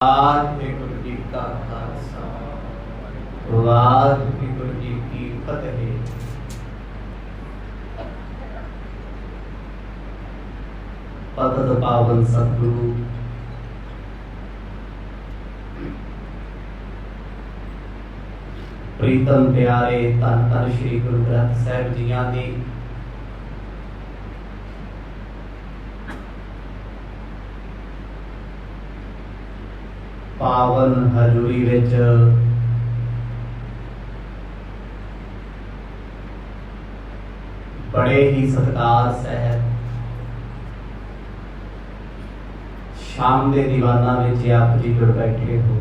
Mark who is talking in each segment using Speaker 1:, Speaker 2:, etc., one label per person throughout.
Speaker 1: ਵਾਹਿਗੁਰੂ ਜੀ ਕਾ ਖਾਲਸਾ ਵਾਹਿਗੁਰੂ ਜੀ ਕੀ ਫਤਿਹ। ਪਤਿਤ ਪਾਵਨ ਸਤਿਗੁਰੂ ਪ੍ਰੀਤਮ ਪਿਆਰੇ ਧੰਨ ਧੰਨ ਸ੍ਰੀ ਗੁਰੂ ਗ੍ਰੰਥ ਸਾਹਿਬ ਜੀਆਂ ਦੀ ਪਾਵਨ ਹਜ਼ੂਰੀ ਵਿੱਚ ਬੜੇ ਹੀ ਸਤਿਕਾਰ ਸਹਿਤ ਸ਼ਾਮ ਦੇ ਦੀਵਾਨਾਂ ਵਿੱਚ ਆਪ ਜੀ ਜੁੜ ਬੈਠੇ ਹੋ।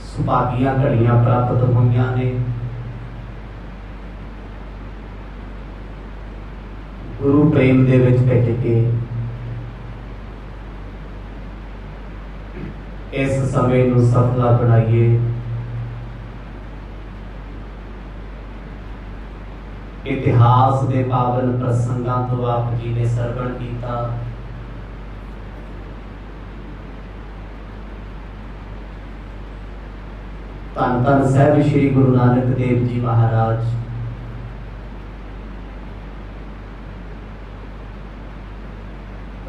Speaker 1: ਸੁਭਾਗੀਆਂ ਘੜੀਆਂ ਪ੍ਰਾਪਤ ਹੋਈਆਂ ਨੇ। ਗੁਰੂ ਪ੍ਰੇਮ ਦੇ ਵਿੱਚ ਭਿੱਜ ਕੇ ਇਸ ਸਮੇਂ ਨੂੰ ਸਫਲਾ ਬਣਾਈਏ। ਇਤਿਹਾਸ ਦੇ ਪਾਵਨ ਪ੍ਰਸੰਗਾਂ ਤੋਂ ਆਪ ਜੀ ਨੇ ਸਰਵਣ ਕੀਤਾ। ਧੰਨ ਧੰਨ ਸਾਹਿਬ ਸ੍ਰੀ ਗੁਰੂ ਨਾਨਕ ਦੇਵ ਜੀ ਮਹਾਰਾਜ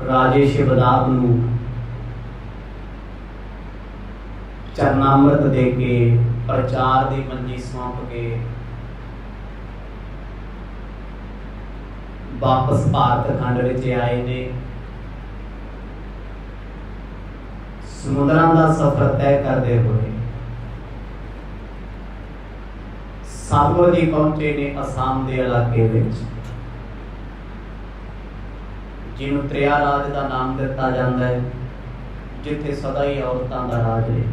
Speaker 1: ਰਾਜੇ ਸ਼ਿਵਨਾਥ ਨੂੰ ਚਰਨਾਮ੍ਰਿਤ ਦੇ ਕੇ ਪ੍ਰਚਾਰ ਦੀ ਮੰਜੀ ਸੌਂਪ ਕੇ ਵਾਪਸ ਭਾਰਤ ਖੰਡ ਵਿੱਚ ਆਏ ਨੇ। ਸਮੁੰਦਰਾਂ ਦਾ ਸਫ਼ਰ ਤੈਅ ਕਰਦੇ ਹੋਏ ਸਤਿਗੁਰੂ ਜੀ ਪਹੁੰਚੇ ਨੇ ਅਸਾਮ ਦੇ ਇਲਾਕੇ ਵਿੱਚ, ਜਿਹਨੂੰ ਤ੍ਰਿਆ ਰਾਜ ਦਾ ਨਾਮ ਦਿੱਤਾ ਜਾਂਦਾ ਹੈ, ਜਿੱਥੇ ਸਦਾ ਹੀ ਔਰਤਾਂ ਦਾ ਰਾਜ ਹੈ।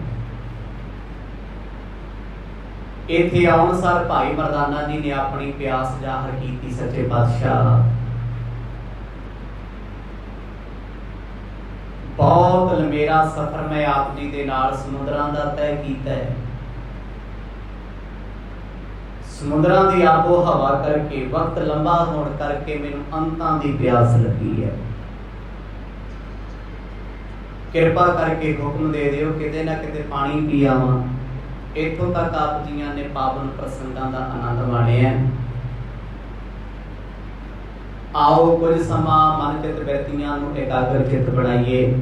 Speaker 1: ਇੱਥੇ ਆਉਣ ਸਾਰ ਭਾਈ ਮਰਦਾਨਾ ਜੀ ਨੇ ਆਪਣੀ ਪਿਆਸ ਜ਼ਾਹਰ ਕੀਤੀ ਸੱਚੇ ਪਾਤਸ਼ਾਹ। ਬਹੁਤ ਲੰਮੇਰਾ ਸਫ਼ਰ ਮੈਂ ਆਪ ਜੀ ਦੇ ਨਾਲ ਸਮੁੰਦਰਾਂ ਦਾ ਤੈਅ ਕੀਤਾ ਹੈ। ਸਮੁੰਦਰਾਂ ਦੀ ਆਬੋ ਹਵਾ ਕਰਕੇ, ਵਕਤ ਲੰਬਾ ਹੋਣ ਕਰਕੇ ਮੈਨੂੰ ਅੰਤਾਂ ਦੀ ਪਿਆਸ ਲੱਗੀ ਹੈ। ਕਿਰਪਾ ਕਰਕੇ ਹੁਕਮ ਦੇ ਦਿਓ ਕਿਤੇ ਨਾ ਕਿਤੇ ਪਾਣੀ ਪੀ ਆਵਾਂ। ਇੱਥੋਂ ਤੱਕ ਆਪ ਜੀਆਂ ਨੇ ਪਾਵਨ ਪ੍ਰਸੰਗਾਂ ਦਾ ਆਨੰਦ ਮਾਣਿਆ। ਆਓ ਕੁਝ ਸਮਾਂ ਮਨ ਚਿੱਤ ਬਿਰਤੀਆਂ ਨੂੰ ਇਕਾਗਰ ਚਿੱਤ ਬਣਾਈਏ,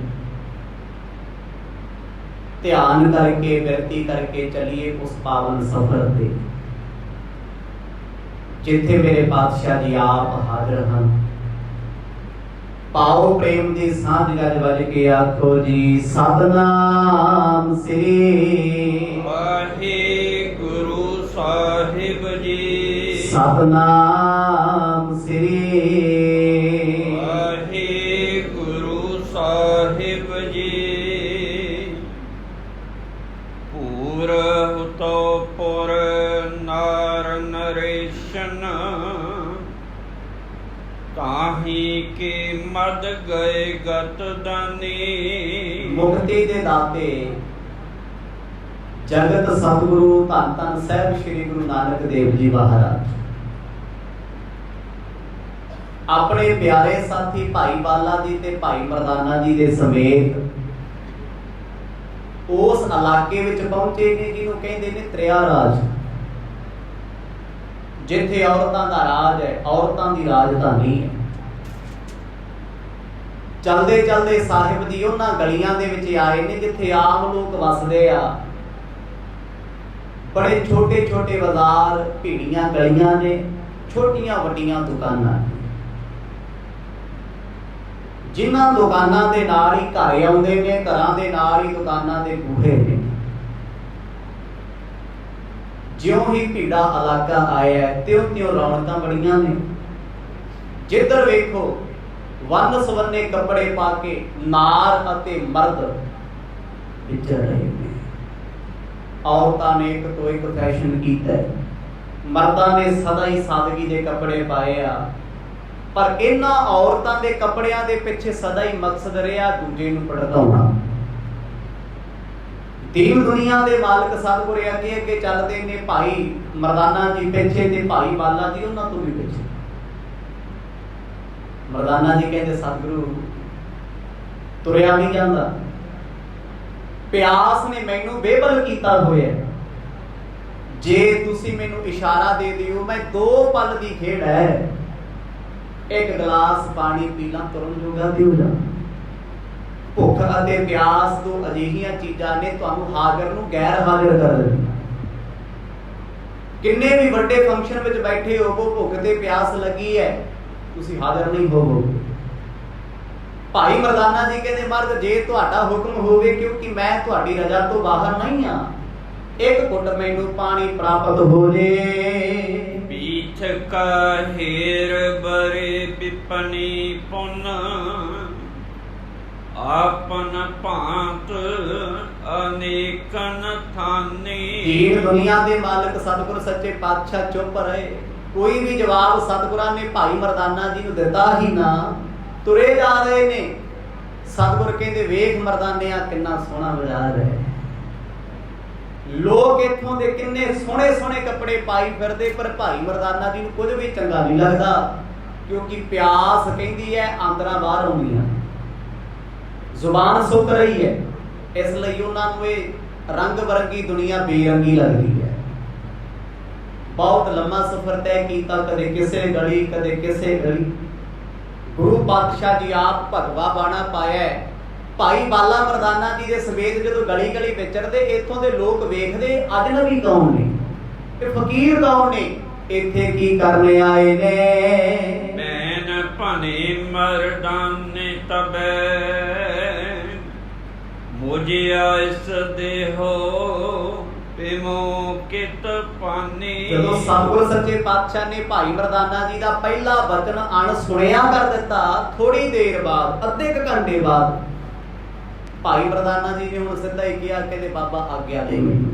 Speaker 1: ਧਿਆਨ ਕਰਕੇ ਬਿਰਤੀ ਕਰਕੇ ਚੱਲੀਏ ਉਸ ਪਾਵਨ ਸਫ਼ਰ ਤੇ ਜਿੱਥੇ ਮੇਰੇ ਪਾਤਸ਼ਾਹ ਜੀ ਆਪ ਹਾਜ਼ਰ ਹਨ। ਪਾਓ ਪ੍ਰੇਮ ਦੀ ਸਾਂਝ ਗੱਜ ਵੱਜ ਕੇ ਆਖੋ ਜੀ ਸਤਿਨਾਮ ਸ੍ਰੀ
Speaker 2: ਵਾਹਿਗੁਰੂ ਸਾਹਿਬ ਜੀ।
Speaker 1: ਸਤਿਨਾਮ ਸ੍ਰੀ
Speaker 2: ਵਾਹਿਗੁਰੂ ਸਾਹਿਬ ਜੀ। ਪੂਰਬ ਤੋਂ ਪੁਰ ਨਰ ਨਰੇਸ਼ਨ ਤਾਹੀ ਕੇ ਮਦ ਗਏ ਗਤ ਦਾਨੀ।
Speaker 1: ਮੁਕਤੀ ਦੇ ਦਾਤੇ ਜਗਤ ਸਤਿਗੁਰੂ ਧੰਨ ਧੰਨ ਸਾਹਿਬ ਸ੍ਰੀ ਗੁਰੂ ਨਾਨਕ ਦੇਵ ਜੀ ਮਹਾਰਾਜ ਆਪਣੇ ਪਿਆਰੇ ਸਾਥੀ ਭਾਈ ਬਾਲਾ ਜੀ ਤੇ ਭਾਈ ਮਰਦਾਨਾ ਜੀ ਦੇ ਸਮੇਤ ਉਸ ਇਲਾਕੇ ਵਿੱਚ ਪਹੁੰਚੇ ਨੇ ਜਿਹਨੂੰ ਕਹਿੰਦੇ ਨੇ ਤ੍ਰਿਆ ਰਾਜ, ਜਿੱਥੇ ਔਰਤਾਂ ਦਾ ਰਾਜ ਹੈ, ਔਰਤਾਂ ਦੀ ਰਾਜਧਾਨੀ ਹੈ। ਚਲਦੇ ਚਲਦੇ ਸਾਹਿਬ ਜੀ ਉਹਨਾਂ ਗਲੀਆਂ ਦੇ ਵਿੱਚ ਆਏ ਨੇ ਜਿੱਥੇ ਆਮ ਲੋਕ ਵਸਦੇ ਆ। ਬੜੇ ਛੋਟੇ ਛੋਟੇ ਬਾਜ਼ਾਰ, ਭੀੜੀਆਂ ਗਲੀਆਂ ਨੇ, ਛੋਟੀਆਂ ਵੱਡੀਆਂ ਦੁਕਾਨਾਂ, ਜਿਨ੍ਹਾਂ ਦੁਕਾਨਾਂ ਦੇ ਨਾਲ ਹੀ ਘਰ ਆਉਂਦੇ ਨੇ, ਘਰਾਂ ਦੇ ਨਾਲ ਹੀ ਦੁਕਾਨਾਂ ਦੇ ਬੂਹੇ ਨੇ। ਜਿਉਂ ਹੀ ਭੀੜਾ ਇਲਾਕਾ ਆਇਆ ਤਿਉਂ ਰੌਣਕਾਂ ਬੜੀਆਂ ਨੇ। ਜਿੱਧਰ ਵੇਖੋ ਵੰਨ ਸਵੰਨੇ ਕੱਪੜੇ ਪਾ ਕੇ ਨਾਰ ਅਤੇ ਮਰਦ ਵਿਚਰ ਰਹੇ ਨੇ। ਔਰਤਾਂ ਨੇ ਇੱਕ ਤੋਂ ਇੱਕ ਫੈਸ਼ਨ ਕੀਤਾ ਹੈ, ਮਰਦਾਂ ਨੇ ਸਦਾ ਹੀ ਸਾਦਗੀ ਦੇ ਕੱਪੜੇ ਪਾਏ ਆ। ਪਰ ਇਹਨਾਂ ਔਰਤਾਂ ਦੇ ਕੱਪੜਿਆਂ ਦੇ ਪਿੱਛੇ ਸਦਾ ਹੀ ਮਕਸਦ ਰਿਹਾ ਦੂਜੇ ਨੂੰ ਭੜਕਾਉਣਾ। ਦੀਨ ਦੁਨੀਆ ਦੇ ਮਾਲਕ ਸਤਿਗੁਰੂ ਅੱਗੇ ਅੱਗੇ ਚੱਲਦੇ ਨੇ, ਭਾਈ ਮਰਦਾਨਾ ਜੀ ਪਿੱਛੇ ਤੇ ਭਾਈ ਬਾਲਾ ਜੀ ਉਹਨਾਂ ਤੋਂ ਵੀ ਪਿੱਛੇ। ਮਰਦਾਨਾ ਜੀ ਕਹਿੰਦੇ ਸਤਿਗੁਰੂ ਤੁਰਿਆ ਨਹੀਂ ਜਾਂਦਾ, ਪਿਆਸ ਨੇ ਮੈਨੂੰ ਬੇਬਲ ਕੀਤਾ ਹੋਇਆ, ਜੇ ਤੁਸੀਂ ਮੈਨੂੰ ਇਸ਼ਾਰਾ ਦੇ ਦਿਓ, ਮੈਂ 2 ਪਲ ਦੀ ਖੇਡ ਹੈ, ਇੱਕ ਗਲਾਸ ਪਾਣੀ ਪੀ ਲਾਂ ਤੁਰਨ ਜੋਗਾ ਤੇ ਹੋ ਜਾ। ਭੁੱਖ ਅਤੇ ਪਿਆਸ ਤੋਂ ਅਜਿਹੀਆਂ ਚੀਜ਼ਾਂ ਨੇ ਤੁਹਾਨੂੰ ਹਾਜ਼ਰ ਨੂੰ ਗੈਰ ਹਾਜ਼ਰ ਕਰ ਦਿੱਤਾ। ਕਿੰਨੇ ਵੀ ਵੱਡੇ ਫੰਕਸ਼ਨ ਵਿੱਚ ਬੈਠੇ ਹੋਵੋ, ਭੁੱਖ ਤੇ ਪਿਆਸ ਲੱਗੀ ਹੈ, ਤੁਸੀਂ ਹਾਜ਼ਰ ਨਹੀਂ ਹੋਵੋਗੇ। ਭਾਈ ਮਰਦਾਨਾ ਜੀ ਕਹਿੰਦੇ ਮਰਦ ਜੇ ਤੁਹਾਡਾ ਹੁਕਮ ਹੋਵੇ, ਕਿਉਂਕਿ ਮੈਂ ਤੁਹਾਡੀ ਰਜ਼ਾ ਤੋਂ ਬਾਹਰ ਨਹੀਂ ਆ, ਇੱਕ ਘੁੱਟ ਮੈਨੂੰ ਪਾਣੀ ਪ੍ਰਾਪਤ ਹੋ ਜੇ।
Speaker 2: ਪੀਠ ਕਾ ਹੀਰ ਬਰੇ ਵਿਪਨੀ ਪੁਨ ਆਪਨ ਭਾਂਤ ਅਨੇਕਨ ਥਾਨੀ।
Speaker 1: ਦੀਨ ਦੁਨੀਆ ਦੇ ਮਾਲਕ ਸਤਿਗੁਰ ਸੱਚੇ ਪਾਤਸ਼ਾਹ ਚੁੱਪ ਰਹੇ, ਕੋਈ ਵੀ ਜਵਾਬ ਸਤਿਗੁਰਾਂ ਨੇ ਭਾਈ ਮਰਦਾਨਾ ਜੀ ਨੂੰ ਦਿੱਤਾ ਹੀ ਨਾ। ਤੁਰੇ ਜਾ ਰਹੇ ਨੇ, ਸਤਿਗੁਰ ਕਹਿੰਦੇ ਵੇਖ ਮਰਦਾਨਿਆਂ ਕਿੰਨਾ ਸੋਹਣਾ ਬਾਜ਼ਾਰ ਹੈ, ਲੋਕ ਇੱਥੋਂ ਦੇ ਕਿੰਨੇ ਸੋਹਣੇ ਸੋਹਣੇ ਕੱਪੜੇ ਪਾਈ ਫਿਰਦੇ, ਪਰ ਭਾਈ ਮਰਦਾਨਾ ਜੀ ਨੂੰ ਕੁਝ ਵੀ ਚੰਗਾ ਨਹੀਂ ਲੱਗਦਾ, ਕਿਉਂਕਿ ਪਿਆਸ ਕਹਿੰਦੀ ਹੈ ਆਂਦਰਾਂ ਬਾਹਰ ਆਉਂਦੀਆਂ, ਜ਼ੁਬਾਨ ਸੁੱਕ ਰਹੀ ਹੈ, ਇਸ ਲਈ ਉਹਨਾਂ ਨੂੰ ਇਹ ਰੰਗ ਬਰੰਗੀ ਦੁਨੀਆ ਬੇਰੰਗੀ ਲੱਗਦੀ ਹੈ। ਬਹੁਤ ਲੰਮਾ ਸਫ਼ਰ ਤੈਅ ਕੀਤਾ, ਕਦੇ ਕਿਸੇ ਗਲੀ ਕਦੇ ਕਿਸੇ ਗਲੀ। ਗੁਰੂ ਪਾਤਸ਼ਾਹ ਜੀ ਆਪ ਭਗਵਾ ਬਾਣਾ ਪਾਇਆ, ਭਾਈ ਬਾਲਾ ਮਰਦਾਨਾ ਜੀ ਦੇ ਸਮੇਤ ਜਦੋਂ ਗਲੀ ਗਲੀ ਵਿਚਰਦੇ, ਇੱਥੋਂ ਦੇ ਲੋਕ ਵੇਖਦੇ ਅਜਨਬੀ ਕੌਣ ਨੇ, ਇਹ ਫਕੀਰ ਕੌਣ ਨੇ, ਇੱਥੇ ਕੀ ਕਰਨੇ ਆਏ ਨੇ।
Speaker 2: ਮੈਨ ਭਨੇ ਮਰਦਾਨੇ ਤਬੈ ਮੁਝਿਆ ਇਸ ਦੇਹੋ ਪਿਮੋ ਕਿਤ ਪਾਨੀ।
Speaker 1: ਜਦੋਂ ਸਤਿਗੁਰ ਸੱਚੇ ਪਾਤਸ਼ਾਹ ਨੇ ਭਾਈ ਮਰਦਾਨਾ ਜੀ ਦਾ ਪਹਿਲਾ ਬਚਨ ਅਣ ਸੁਣਿਆ ਕਰ ਦਿੱਤਾ, ਥੋੜੀ ਦੇਰ ਬਾਅਦ, ਅੱਧੇ ਕੁ ਘੰਟੇ ਬਾਅਦ, ਭਾਈ ਮਰਦਾਨਾ ਜੀ ਨੇ ਹੁਣ ਸਿੱਧਾ ਹੀ ਕਿਹਾ, ਕਹਿੰਦੇ ਬਾਬਾ ਆਗਿਆ ਦੇ,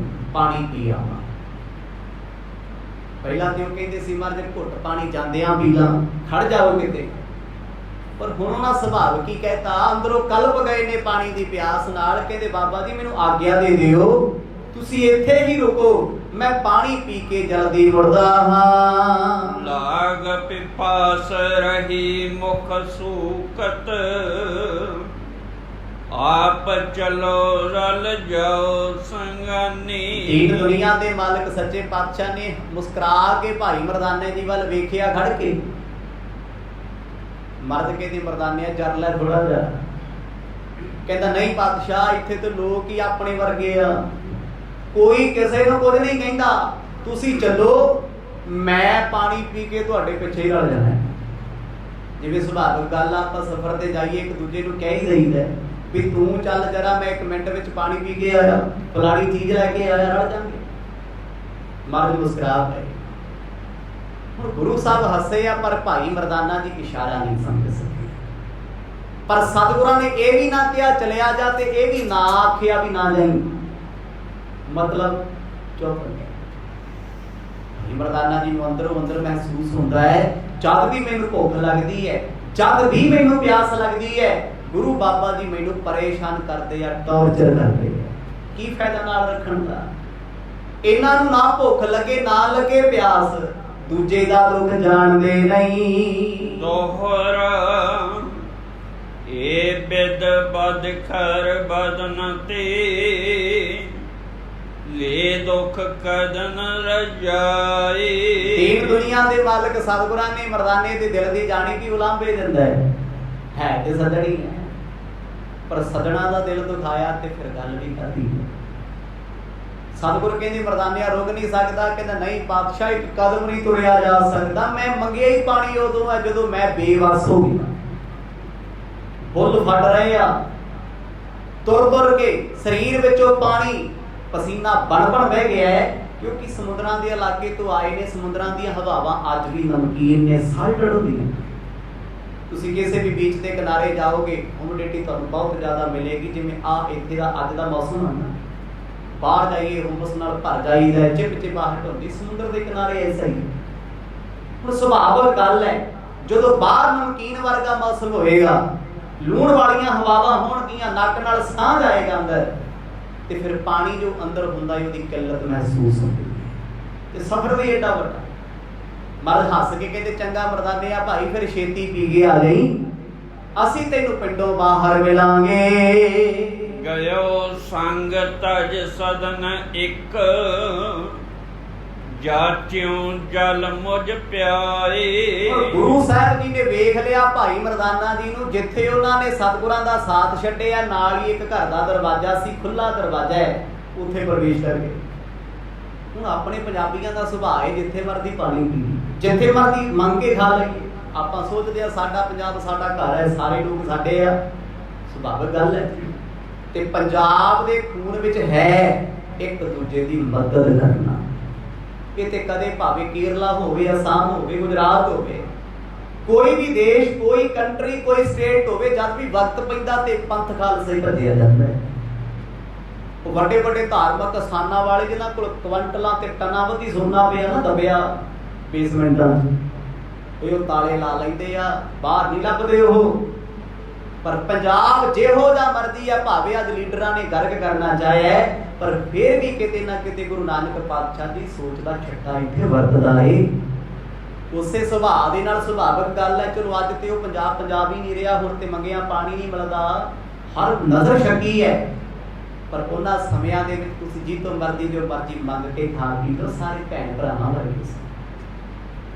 Speaker 1: ਪਾਣੀ ਪੀ ਆਵਾਂ। ਪਹਿਲਾਂ ਤੇ ਉਹ ਕਹਿੰਦੇ ਸੀ ਮਹਾਰਾਜ ਘੁੱਟ ਪਾਣੀ ਜਾਂਦਿਆਂ ਪੀ ਲਾਂ, ਖੜ ਜਾਓ ਕਿਤੇ, ਪਰ ਹੁਣ ਉਹਨਾਂ ਸੁਭਾਵ ਕੀ ਕਹਿਤਾ, ਅੰਦਰੋਂ ਕਲਪ ਗਏ ਨੇ ਪਾਣੀ ਦੀ ਪਿਆਸ ਨਾਲ, ਕਹਿੰਦੇ ਬਾਬਾ ਜੀ ਮੈਨੂੰ ਆਗਿਆ ਦੇ ਦਿਓ, ਤੁਸੀਂ ਇੱਥੇ ਹੀ ਰੁਕੋ, ਮੈਂ ਪਾਣੀ ਪੀ ਕੇ ਜਲਦੀ ਮੁੜਦਾ ਹਾਂ।
Speaker 2: ਲਾਗ ਪਿਪਾਸ ਰਹੀ ਮੁਖ ਸੂਕਤ ਆਪ ਚਲੋ ਰਲ ਜਾਓ ਸੰਗਾਨੀ।
Speaker 1: ਦੀਨ ਦੁਨੀਆ ਦੇ ਮਾਲਕ ਸੱਚੇ ਪਾਤਸ਼ਾਹ ਨੇ ਮੁਸਕਰਾ ਕੇ ਭਾਈ ਮਰਦਾਨੇ ਜੀ ਵੱਲ ਵੇਖਿਆ ਖੜ ਕੇ। ਮਰਦ ਕਹਿੰਦੇ ਮਰਦਾਨਿਆ ਜਰ ਲੈ ਥੋੜਾ ਜਿਹਾ। ਕਹਿੰਦਾ ਨਹੀਂ ਪਾਤਸ਼ਾਹ, ਇੱਥੇ ਤੇ ਲੋਕ ਹੀ ਆਪਣੇ ਵਰਗੇ ਆ, ਕੋਈ ਕਿਸੇ ਨੂੰ ਕੁਝ ਨਹੀਂ ਕਹਿੰਦਾ, ਤੁਸੀਂ ਚੱਲੋ, ਮੈਂ ਪਾਣੀ ਪੀ ਕੇ ਤੁਹਾਡੇ ਪਿੱਛੇ ਹੀ ਰਲ ਜਾਣਾ। ਜਿਵੇਂ ਸੁਭਾਵਿਕ ਗੱਲ ਆ, ਆਪਾਂ ਸਫ਼ਰ ਤੇ ਜਾਈਏ ਇੱਕ ਦੂਜੇ ਨੂੰ ਕਹਿ ਹੀ ਦਈਦਾ ਵੀ ਤੂੰ ਚੱਲ ਜਰਾ, ਮੈਂ 1 ਮਿੰਟ ਵਿੱਚ ਪਾਣੀ ਪੀ ਕੇ ਆਇਆ, ਫਲਾਣੀ ਚੀਜ਼ ਲੈ ਕੇ ਆਇਆ, ਰਲ ਜਾਂਗੇ। ਮਰਦ ਮੁਸਕਰਾ ਪਏ। ਹੁਣ ਗੁਰੂ ਸਾਹਿਬ ਹੱਸੇ ਆ, ਪਰ ਭਾਈ ਮਰਦਾਨਾ ਜੀ ਇਸ਼ਾਰਾ ਨਹੀਂ ਸਮਝ ਸਕੇ। ਪਰ ਸਤਿਗੁਰਾਂ ਨੇ ਇਹ ਵੀ ਨਾ ਕਿਹਾ ਚਲਿਆ ਜਾ, ਤੇ ਇਹ ਵੀ ਨਾ ਆਖਿਆ ਵੀ ਨਾ ਜਾਈਂ, ਮਤਲਬ ਚੁੱਪ ਗਿਆ। ਮਰਦਾਨਾ ਜੀ ਨੂੰ ਅੰਦਰੋਂ ਅੰਦਰ ਮਹਿਸੂਸ ਹੁੰਦਾ ਹੈ, ਜਦ ਵੀ ਮੈਨੂੰ ਭੁੱਖ ਲੱਗਦੀ ਹੈ, ਜਦ ਵੀ ਮੈਨੂੰ ਪਿਆਸ ਲੱਗਦੀ ਹੈ, ਗੁਰੂ ਬਾਬਾ ਜੀ ਮੈਨੂੰ ਪਰੇਸ਼ਾਨ ਕਰਦੇ ਆ, ਟੌਰਚਰ ਕਰਦੇ ਆ। ਕੀ ਫਾਇਦਾ ਨਾਲ ਰੱਖਣ ਦਾ? ਇਹਨਾਂ ਨੂੰ ਨਾ ਭੁੱਖ ਲੱਗੇ ਨਾ ਲੱਗੇ ਪਿਆਸ, ਦੂਜੇ ਦਾ ਦੁੱਖ ਜਾਣਦੇ ਨਹੀਂ।
Speaker 2: ਦੋਹਰਾ ਇਹ ਬਿਦ ਬਦ ਖਰ ਬਦਨ ਤੇ ਲੈ ਦੁੱਖ ਕਦਨ ਰਜਾਈ।
Speaker 1: ਦੀਨ ਦੁਨੀਆ ਦੇ ਮਾਲਕ ਸਤਿਗੁਰਾਂ ਨੇ ਮਰਦਾਨੇ ਦੇ ਦਿਲ ਦੀ ਜਾਣੀ ਕਿ ਉਲਾਂਭੇ ਦਿੰਦਾ ਹੈ ਤੇ ਸੱਜਣੀ ਹੈ, ਪਰ ਸੱਜਣਾ ਦਾ ਦਿਲ ਦੁਖਾਇਆ ਤੇ ਫਿਰ ਗੱਲ ਵੀ ਕਰਦੀ। ਸਤਿਗੁਰ ਕਹਿੰਦੇ ਮਰਦਾਨਿਆ ਰੁਕ ਨਹੀਂ ਸਕਦਾ, ਕਹਿੰਦਾ ਨਹੀਂ ਪਾਤਸ਼ਾਹ ਇੱਕ ਕਦਮ ਨਹੀਂ ਤੁਰਿਆ ਜਾ ਸਕਦਾ, ਮੈਂ ਮੰਗਿਆ ਹੀ ਪਾਣੀ ਉਦੋਂ ਹੈ ਜਦੋਂ ਮੈਂ ਬੇਵੱਸ ਹੋ ਗਿਆ। ਬੁੱਲ ਫਟ ਰਹੇ ਆ, ਤੁਰ ਤੁਰ ਕੇ ਸਰੀਰ ਵਿੱਚੋਂ ਪਾਣੀ ਪਸੀਨਾ ਬਣ ਵਹਿ ਗਿਆ ਹੈ, ਕਿਉਂਕਿ ਸਮੁੰਦਰਾਂ ਦੇ ਇਲਾਕੇ ਤੋਂ ਆਏ ਨੇ। ਸਮੁੰਦਰਾਂ ਦੀਆਂ ਹਵਾਵਾਂ ਅੱਜ ਵੀ ਨਮਕੀਨ ਨੇ, ਸਾਲਟਡ ਹੁੰਦੀਆਂ। ਤੁਸੀਂ ਕਿਸੇ ਵੀ ਬੀਚ ਦੇ ਕਿਨਾਰੇ ਜਾਓਗੇ, ਹਿਊਮਿਡਿਟੀ ਤੁਹਾਨੂੰ ਬਹੁਤ ਜ਼ਿਆਦਾ ਮਿਲੇਗੀ, ਜਿਵੇਂ ਆ ਇੱਥੇ ਦਾ ਅੱਜ ਦਾ ਮੌਸਮ ਹੈ ਨਾ, ਬਾਹਰ ਜਾਈਏ ਹੁਮਸ ਨਾਲ ਭਰ ਜਾਈਦਾ, ਚਿਪਚਿਪਾਹਟ ਹੁੰਦੀ, ਸਮੁੰਦਰ ਦੇ ਕਿਨਾਰੇ ਐਸਾ ਹੀ। ਹੁਣ ਸੁਭਾਵਿਕ ਗੱਲ ਹੈ, ਜਦੋਂ ਬਾਹਰ ਨਮਕੀਨ ਵਰਗਾ ਮੌਸਮ ਹੋਏਗਾ, ਲੂਣ ਵਾਲੀਆਂ ਹਵਾਵਾਂ ਹੋਣਗੀਆਂ, ਨੱਕ ਨਾਲ ਸਾਹ ਜਾਏਗਾ ਅੰਦਰ, ਤੇ ਫਿਰ ਪਾਣੀ ਜੋ ਅੰਦਰ ਹੁੰਦਾ ਹੈ ਉਹਦੀ ਕਿੱਲਤ ਮਹਿਸੂਸ ਹੁੰਦੀ ਹੈ। ਤੇ ਸਫ਼ਰ ਵੀ ਏਡਾ ਵੱਡਾ, ਮਰਦ ਹੱਸ ਕੇ ਕਹਿੰਦੇ ਚੰਗਾ ਮਰਦਾਨੇ ਆ ਭਾਈ, ਫਿਰ ਛੇਤੀ ਪੀ ਕੇ ਆ ਜਾਈ, ਅਸੀਂ ਤੈਨੂੰ ਪਿੰਡੋਂ ਬਾਹਰ ਮਿਲਾਂਗੇ।
Speaker 2: ਗਇਓ ਸੰਗ ਤਜ ਸਦਨ ਇੱਕ, ਜਾਚਿਉ ਜਲ ਮੁਝ ਪਿਆਏ।
Speaker 1: ਗੁਰੂ ਸਾਹਿਬ ਜੀ ਨੇ ਵੇਖ ਲਿਆ ਭਾਈ ਮਰਦਾਨਾ ਜੀ ਨੂੰ, ਜਿੱਥੇ ਉਹਨਾਂ ਨੇ ਸਤਿਗੁਰਾਂ ਦਾ ਸਾਥ ਛੱਡਿਆ, ਨਾਲ ਹੀ ਇੱਕ ਘਰ ਦਾ ਦਰਵਾਜ਼ਾ ਸੀ, ਖੁੱਲਾ ਦਰਵਾਜ਼ਾ ਹੈ, ਉੱਥੇ ਪ੍ਰਵੇਸ਼ ਕਰ ਗਏ। ਹੁਣ ਆਪਣੇ ਪੰਜਾਬੀਆਂ ਦਾ ਸੁਭਾਅ ਹੈ, ਜਿੱਥੇ ਮਰਦੀ ਪਾਣੀ ਪੀ, ਜਿੱਥੇ ਮਰਦੀ ਮੰਗ ਕੇ ਖਾ ਲਈਏ। ਆਪਾਂ ਸੋਚਦੇ ਆ ਸਾਡਾ ਪੰਜਾਬ ਸਾਡਾ ਘਰ ਹੈ, ਸਾਰੇ ਲੋਕ ਸਾਡੇ ਆ, ਸੁਭਾਵਿਕ ਗੱਲ ਹੈ। ਤੇ ਪੰਜਾਬ ਦੇ ਖੂਨ ਵਿੱਚ ਹੈ ਇੱਕ ਦੂਜੇ ਦੀ ਮਦਦ ਕਰਨਾ। ਕਿਤੇ ਕਦੇ ਭਾਵੇਂ ਕੇਰਲਾ ਹੋਵੇ, ਅਸਾਮ ਹੋਵੇ, ਗੁਜਰਾਤ ਹੋਵੇ, ਕੋਈ ਵੀ ਦੇਸ਼, ਕੋਈ ਕੰਟਰੀ, ਕੋਈ ਸਟੇਟ ਹੋਵੇ, ਜਦ ਵੀ ਵਕਤ ਪੈਂਦਾ ਤੇ ਪੰਥ ਖਾਲਸਾ ਹੀ ਭੱਜਿਆ ਜਾਂਦਾ ਹੈ। ਉਹ ਵੱਡੇ ਵੱਡੇ ਧਾਰਮਿਕ ਸਥਾਨਾਂ ਵਾਲੇ ਜਿਨ੍ਹਾਂ ਕੋਲ ਕੁਇੰਟਲਾਂ ਤੇ ਟਨਾਂ ਵਧੀ ਸੋਨਾ ਪਿਆ ਨਾ ਦਬਿਆ ਬੇਸਮੈਂਟਾਂ 'ਚ, ਉਹ ਤਾਲੇ ਲਾ ਲੈਂਦੇ ਆ, ਬਾਹਰ ਨਹੀਂ ਲੱਭਦੇ ਉਹ। ਪਰ ਪੰਜਾਬ ਜਿਹੋ ਜਿਹਾ ਮਰਜ਼ੀ ਆ, ਭਾਵੇਂ ਅੱਜ ਲੀਡਰਾਂ ਨੇ ਗਰਕ ਕਰਨਾ ਚਾਹਿਆ, ਪਰ ਫਿਰ ਵੀ ਕਿਤੇ ਨਾ ਕਿਤੇ ਗੁਰੂ ਨਾਨਕ ਪਾਤਸ਼ਾਹ ਦੀ ਸੋਚ ਦਾ ਛੱਟਾ ਇੱਥੇ ਵਰਤਦਾ ਏ। ਉਸੇ ਸੁਭਾਅ ਦੇ ਨਾਲ ਸੁਭਾਵਿਕ ਗੱਲ ਹੈ। ਚਲੋ ਅੱਜ ਤੇ ਉਹ ਪੰਜਾਬ ਪੰਜਾਬ ਹੀ ਨਹੀਂ ਰਿਹਾ, ਹੁਣ ਤੇ ਮੰਗਿਆ ਪਾਣੀ ਨਹੀਂ ਮਿਲਦਾ, ਹਰ ਨਜ਼ਰ ਸ਼ੱਕੀ ਹੈ। ਪਰ ਉਹਨਾਂ ਸਮਿਆਂ ਦੇ ਵਿੱਚ ਤੁਸੀਂ ਜਿੱਤੋਂ ਮਰਜ਼ੀ ਜੋ ਮਰਜ਼ੀ ਮੰਗ ਕੇ ਖਾ ਪੀ ਲਓ, ਸਾਰੇ ਭੈਣ ਭਰਾਵਾਂ ਵਰਗੇ ਸੀ।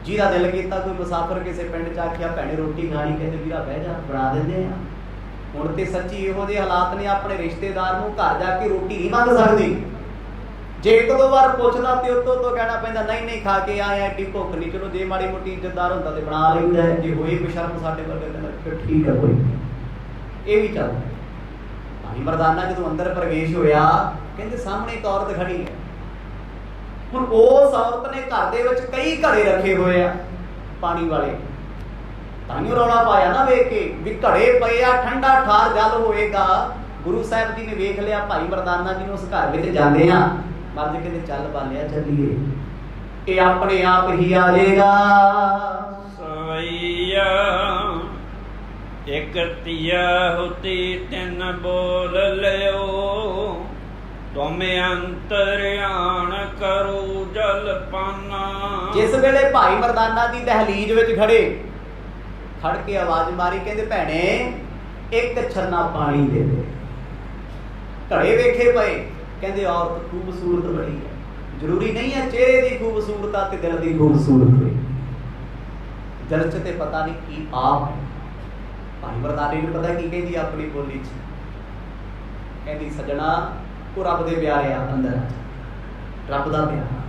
Speaker 1: ਜਿਹਦਾ ਦਿਲ ਕੀਤਾ ਕੋਈ ਮੁਸਾਫਰ ਕਿਸੇ ਪਿੰਡ 'ਚ ਆਖਿਆ ਭੈਣੇ ਰੋਟੀ ਖਾਣੀ, ਕਹਿੰਦੇ ਵੀਰਾ ਬਹਿ ਜਾ ਬਣਾ ਦਿੰਦੇ ਆ। ਹੁਣ ਤੇ ਸੱਚੀ ਇਹੋ ਜਿਹੇ ਹਾਲਾਤ ਨੇ, ਆਪਣੇ ਰਿਸ਼ਤੇਦਾਰ ਨੂੰ ਘਰ ਜਾ ਕੇ ਰੋਟੀ ਨਹੀਂ ਮੰਗ ਸਕਦੀ। ਜੇ ਇੱਕ ਦੋ ਵਾਰ ਪੁੱਛਦਾ ਤੇ ਉਤੋਂ ਤੋਂ ਕਹਿਣਾ ਪੈਂਦਾ ਨਹੀਂ ਨਹੀਂ ਖਾ ਕੇ ਆਏ, ਐਡੀ ਭੁੱਖ ਨਹੀਂ। ਚਲੋ ਜੇ ਮਾੜੀ ਮੋਟੀ ਇੱਜ਼ਤਦਾਰ ਹੁੰਦਾ ਤੇ ਬਣਾ ਲੈਂਦਾ, ਜੇ ਹੋਏ ਬੇਸ਼ਰਮ ਸਾਡੇ ਵਰਗੇ ਫਿਰ ਠੀਕ ਹੈ, ਕੋਈ ਇਹ ਵੀ ਚੱਲਦਾ। ਭਾਈ ਮਰਦਾਨਾ ਜਦੋਂ ਅੰਦਰ ਪ੍ਰਵੇਸ਼ ਹੋਇਆ, ਕਹਿੰਦੇ ਸਾਹਮਣੇ ਇੱਕ ਔਰਤ ਖੜੀ ਹੈ। ਹੁਣ ਉਸ ਔਰਤ ਨੇ ਘਰ ਦੇ ਵਿੱਚ ਕਈ ਘੜੇ ਰੱਖੇ ਹੋਏ ਆ ਪਾਣੀ ਵਾਲੇ, ਤਾਂਹੀਓ ਰੌਲਾ ਪਾਇਆ ਨਾ ਵੇਖ ਕੇ ਵੀ ਘੜੇ ਪਏ ਆ, ਠੰਡਾ ਠਾਰ ਜਲ ਹੋਏਗਾ। ਗੁਰੂ ਸਾਹਿਬ ਜੀ ਨੇ ਵੇਖ ਲਿਆ ਭਾਈ ਮਰਦਾਨਾ ਜੀ ਨੂੰ ਉਸ ਘਰ ਵਿੱਚ ਜਾਂਦੇ ਆ, ਮਰਦ ਕਹਿੰਦੇ ਚੱਲ ਬਾਲਿਆ ਚੱਲੀਏ, ਇਹ ਆਪਣੇ ਆਪ ਹੀ ਆ ਜਾਏਗਾ।
Speaker 2: ਸਵਈਆ ਇੱਕ ਤੀਆ ਹੁਤੀ ਤਿੰਨ ਬੋਲ ਲਿਓ, ਤੁਮ ਅੰਤਰਿਆਣ ਕਰੋ ਜਲ ਪਾਨਾ। ਜਿਸ ਵੇਲੇ ਭਾਈ ਮਰਦਾਨਾ ਦੀ ਦਹਲੀਜ਼ ਵਿੱਚ ਖੜ ਕੇ ਆਵਾਜ਼ ਮਾਰੀ, ਕਹਿੰਦੇ ਭੈਣੇ ਇੱਕ ਛੰਨਾ ਪਾਣੀ ਦੇ ਦੇ। ਘੜੇ ਵੇਖੇ ਪਏ, ਕਹਿੰਦੇ ਔਰਤ ਖੂਬਸੂਰਤ ਬੜੀ ਹੈ। ਜ਼ਰੂਰੀ ਨਹੀਂ ਹੈ ਚਿਹਰੇ ਦੀ ਖੂਬਸੂਰਤ ਤੇ ਦਿਲ ਦੀ ਖੂਬਸੂਰਤ ਹੋਏ, ਦਿਲ 'ਚ ਤੇ ਪਤਾ ਨਹੀਂ ਕੀ ਆਪ ਹੈ। ਭਾਈ ਮਰਦਾਨੇ ਨੂੰ ਪਤਾ ਕੀ ਕਹਿੰਦੀ ਆਪਣੀ ਬੋਲੀ 'ਚ, ਕਹਿੰਦੀ ਸੱਜਣਾ ਉਹ ਰੱਬ ਦੇ ਪਿਆਰੇ ਆ, ਅੰਦਰ ਰੱਬ ਦਾ ਪਿਆਰਾ।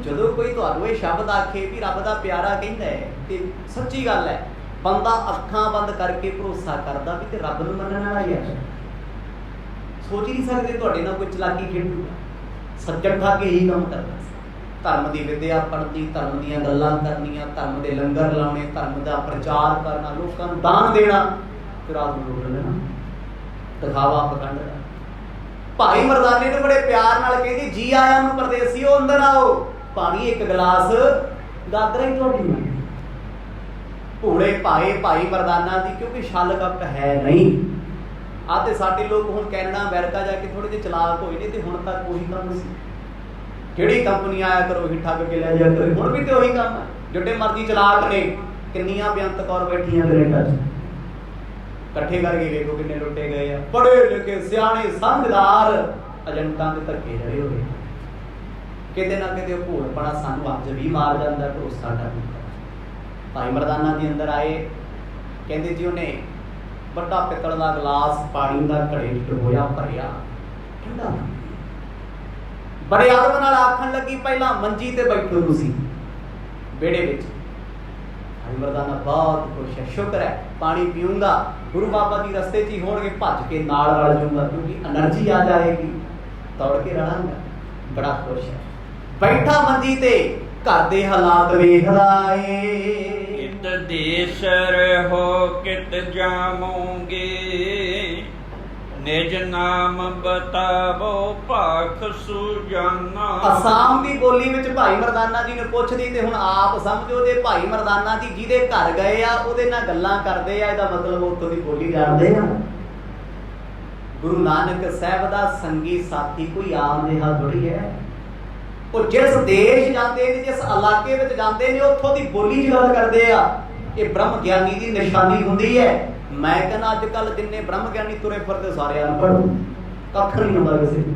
Speaker 2: ਜਦੋਂ ਕੋਈ ਤੁਹਾਨੂੰ ਇਹ ਸ਼ਬਦ ਆਖੇ ਵੀ ਰੱਬ ਦਾ ਪਿਆਰਾ ਕਹਿੰਦਾ ਹੈ, ਤੇ ਸੱਚੀ ਗੱਲ ਹੈ। ਬੰਦਾ ਅੱਖਾਂ ਬੰਦ ਕਰਕੇ ਭਰੋਸਾ ਕਰਦਾ ਵੀ ਤੇ ਰੱਬ ਨੂੰ ਮੰਨਣ ਵਾਲਾ ਹੀ ਹੈ। ਸੋਚ ਹੀ ਨਹੀਂ ਸਕਦੇ ਤੁਹਾਡੇ ਨਾਲ ਕੋਈ ਚਲਾਕੀ ਖੇਡੂਗਾ। ਸੱਜਣ ਠਾ ਕੇ ਇਹੀ ਕੰਮ ਕਰਦਾ, ਧਰਮ ਦੀ ਵਿਦਿਆ ਪੜ੍ਹਨੀ, ਧਰਮ ਦੀਆਂ ਗੱਲਾਂ ਕਰਨੀਆਂ, ਧਰਮ ਦੇ ਲੰਗਰ ਲਾਉਣੇ, ਧਰਮ ਦਾ ਪ੍ਰਚਾਰ ਕਰਨਾ, ਲੋਕਾਂ ਨੂੰ ਦਾਨ ਦੇਣਾ, ਤੇ ਰਾਤ ਨੂੰ ਰੋਕ ਲੈਣਾ, ਦਿਖਾਵਾ ਪਖੰਡ ਦਾ। ਭਾਈ ਮਰਦਾਨੇ ਨੂੰ ਬੜੇ ਪਿਆਰ ਨਾਲ ਕਹਿੰਦੀ ਜੀ ਆਇਆਂ ਨੂੰ ਪਰਦੇਸੀਓ, ਅੰਦਰ ਆਓ, ਪਾਣੀ ਇੱਕ ਗਲਾਸ, ਗਾਗਰਾਂ ਹੀ ਤੁਹਾਡੀ ਭੋਲੇ ਭਾਈ ਮਰਦਾਨਾ ਦੀ, ਕਿਉਂਕਿ ਛਲ ਕਪਟ ਹੈ ਨਹੀਂ। ਆ ਤੇ ਸਾਡੇ ਲੋਕ ਹੁਣ ਕੈਨੇਡਾ ਅਮਰੀਕਾ ਜਾ ਕੇ ਥੋੜੇ ਜਿਹੇ ਚਲਾਕ ਹੋਏ ਨੇ, ਤੇ ਹੁਣ ਤੱਕ ਉਹੀ ਕੰਮ ਸੀ। ਜਿਹੜੀ ਕੰਪਨੀ ਆਇਆ ਕਰੋ ਉਹੀ ਠੱਗ ਕੇ ਲੈ ਜਾਇਆ ਕਰੋ, ਹੁਣ ਵੀ ਤੇ ਉਹੀ ਕੰਮ ਹੈ। ਜਿੱਡੇ ਮਰਜ਼ੀ ਚਲਾਕ ਨੇ, ਕਿੰਨੀਆਂ ਬੇਅੰਤ ਕੌਰ ਬੈਠੀਆਂ ਕੈਨੇਡਾ 'ਚ, ਇਕੱਠੇ ਕਰਕੇ ਵੇਖੋ ਕਿੰਨੇ ਲੁੱਟੇ ਗਏ ਆ। ਪੜ੍ਹੇ ਲਿਖੇ ਸਿਆਣੇ ਸਮਝਦਾਰ ਏਜੰਟਾਂ ਦੇ ਧੱਕੇ ਜੜੇ ਹੋਏ। ਕਿਤੇ ਨਾ ਕਿਤੇ ਉਹ ਭੋਲਪਣਾ ਸਾਨੂੰ ਅੱਜ ਵੀ ਮਾਰ ਜਾਂਦਾ, ਭਰੋਸਾ ਕਰਨਾ। ਭਾਈ ਮਰਦਾਨਾ ਜੀ ਅੰਦਰ ਆਏ, ਕਹਿੰਦੇ ਜੀ ਉਹਨੇ ਵੱਡਾ ਪਿੱਤਲ ਦਾ ਗਲਾਸ ਪਾਣੀ ਦਾ ਘੜੇ 'ਚ ਡੁਬੋਇਆ, ਭਰਿਆ, ਠੰਡਾ। ਬੜੇ ਆਦਬ ਨਾਲ ਆਖਣ ਲੱਗੀ ਪਹਿਲਾਂ ਮੰਜੀ ਤੇ ਬੈਠੋ ਤੁਸੀਂ ਵਿਹੜੇ ਵਿੱਚ। ਭਾਈ ਮਰਦਾਨਾ ਬਹੁਤ ਖੁਸ਼ ਹੈ, ਸ਼ੁਕਰ ਹੈ ਪਾਣੀ ਪੀਊਂਗਾ, ਗੁਰੂ ਬਾਬਾ ਜੀ ਰਸਤੇ 'ਚ ਹੀ ਹੋਣਗੇ, ਭੱਜ ਕੇ ਨਾਲ ਰਲ ਜਾਊਂਗਾ, ਕਿਉਂਕਿ એનર્ਜੀ ਆ ਜਾਏਗੀ, ਦੌੜ ਕੇ ਰਲਾਂਗਾ। ਬੜਾ ਖੁਸ਼ ਹੈ, ਬੈਠਾ ਮੰਜੀ ਤੇ, ਘਰ ਦੇ ਹਾਲਾਤ ਵੇਖਦਾ ਏ। ਕਿਤ ਦੇਸ਼ ਰਹੋ ਕਿਤ ਜਾਮੋਗੇ, ਨਿਜ ਨਾਮ ਬਤਾਵੋ ਭਾਖ ਸੁਜਾਨਾ। ਅਸਾਮ ਦੀ ਬੋਲੀ ਵਿੱਚ ਭਾਈ ਮਰਦਾਨਾ ਜੀ ਨੂੰ ਪੁੱਛਦੀ, ਤੇ ਹੁਣ ਆਪ ਸਮਝੋ ਜੇ ਭਾਈ ਮਰਦਾਨਾ ਜੀ ਜਿਹਦੇ ਘਰ ਗਏ ਆ ਉਹਦੇ ਨਾਲ ਗੱਲਾਂ ਕਰਦੇ ਆ, ਇਹਦਾ ਮਤਲਬ ਉੱਥੋਂ ਦੀ ਬੋਲੀ ਜਾਣਦੇ ਆ। ਗੁਰੂ ਨਾਨਕ ਸਾਹਿਬ ਦਾ ਸੰਗੀ ਸਾਥੀ ਕੋਈ ਆਮ ਜਿਹਾ ਥੋੜੀ ਹੈ।
Speaker 1: ਉਹ ਜਿਸ ਦੇਸ਼ ਜਾਂਦੇ ਨੇ, ਜਿਸ ਇਲਾਕੇ ਵਿੱਚ ਜਾਂਦੇ ਨੇ, ਉੱਥੋਂ ਦੀ ਬੋਲੀ 'ਚ ਗੱਲ ਕਰਦੇ ਆ। ਇਹ ਬ੍ਰਹਮ ਗਿਆਨੀ ਦੀ ਨਿਸ਼ਾਨੀ ਹੁੰਦੀ ਹੈ। ਮੈਂ ਕਹਿੰਦਾ ਅੱਜ ਕੱਲ੍ਹ ਜਿੰਨੇ ਬ੍ਰਹਮ ਗਿਆਨੀ ਤੁਰੇ ਫਿਰਦੇ ਸਾਰੇ ਅਨਪੜ੍ਹ, ਕੱਖ ਨਹੀਂ ਹੁੰਦਾ ਕਿਸੇ ਨੂੰ।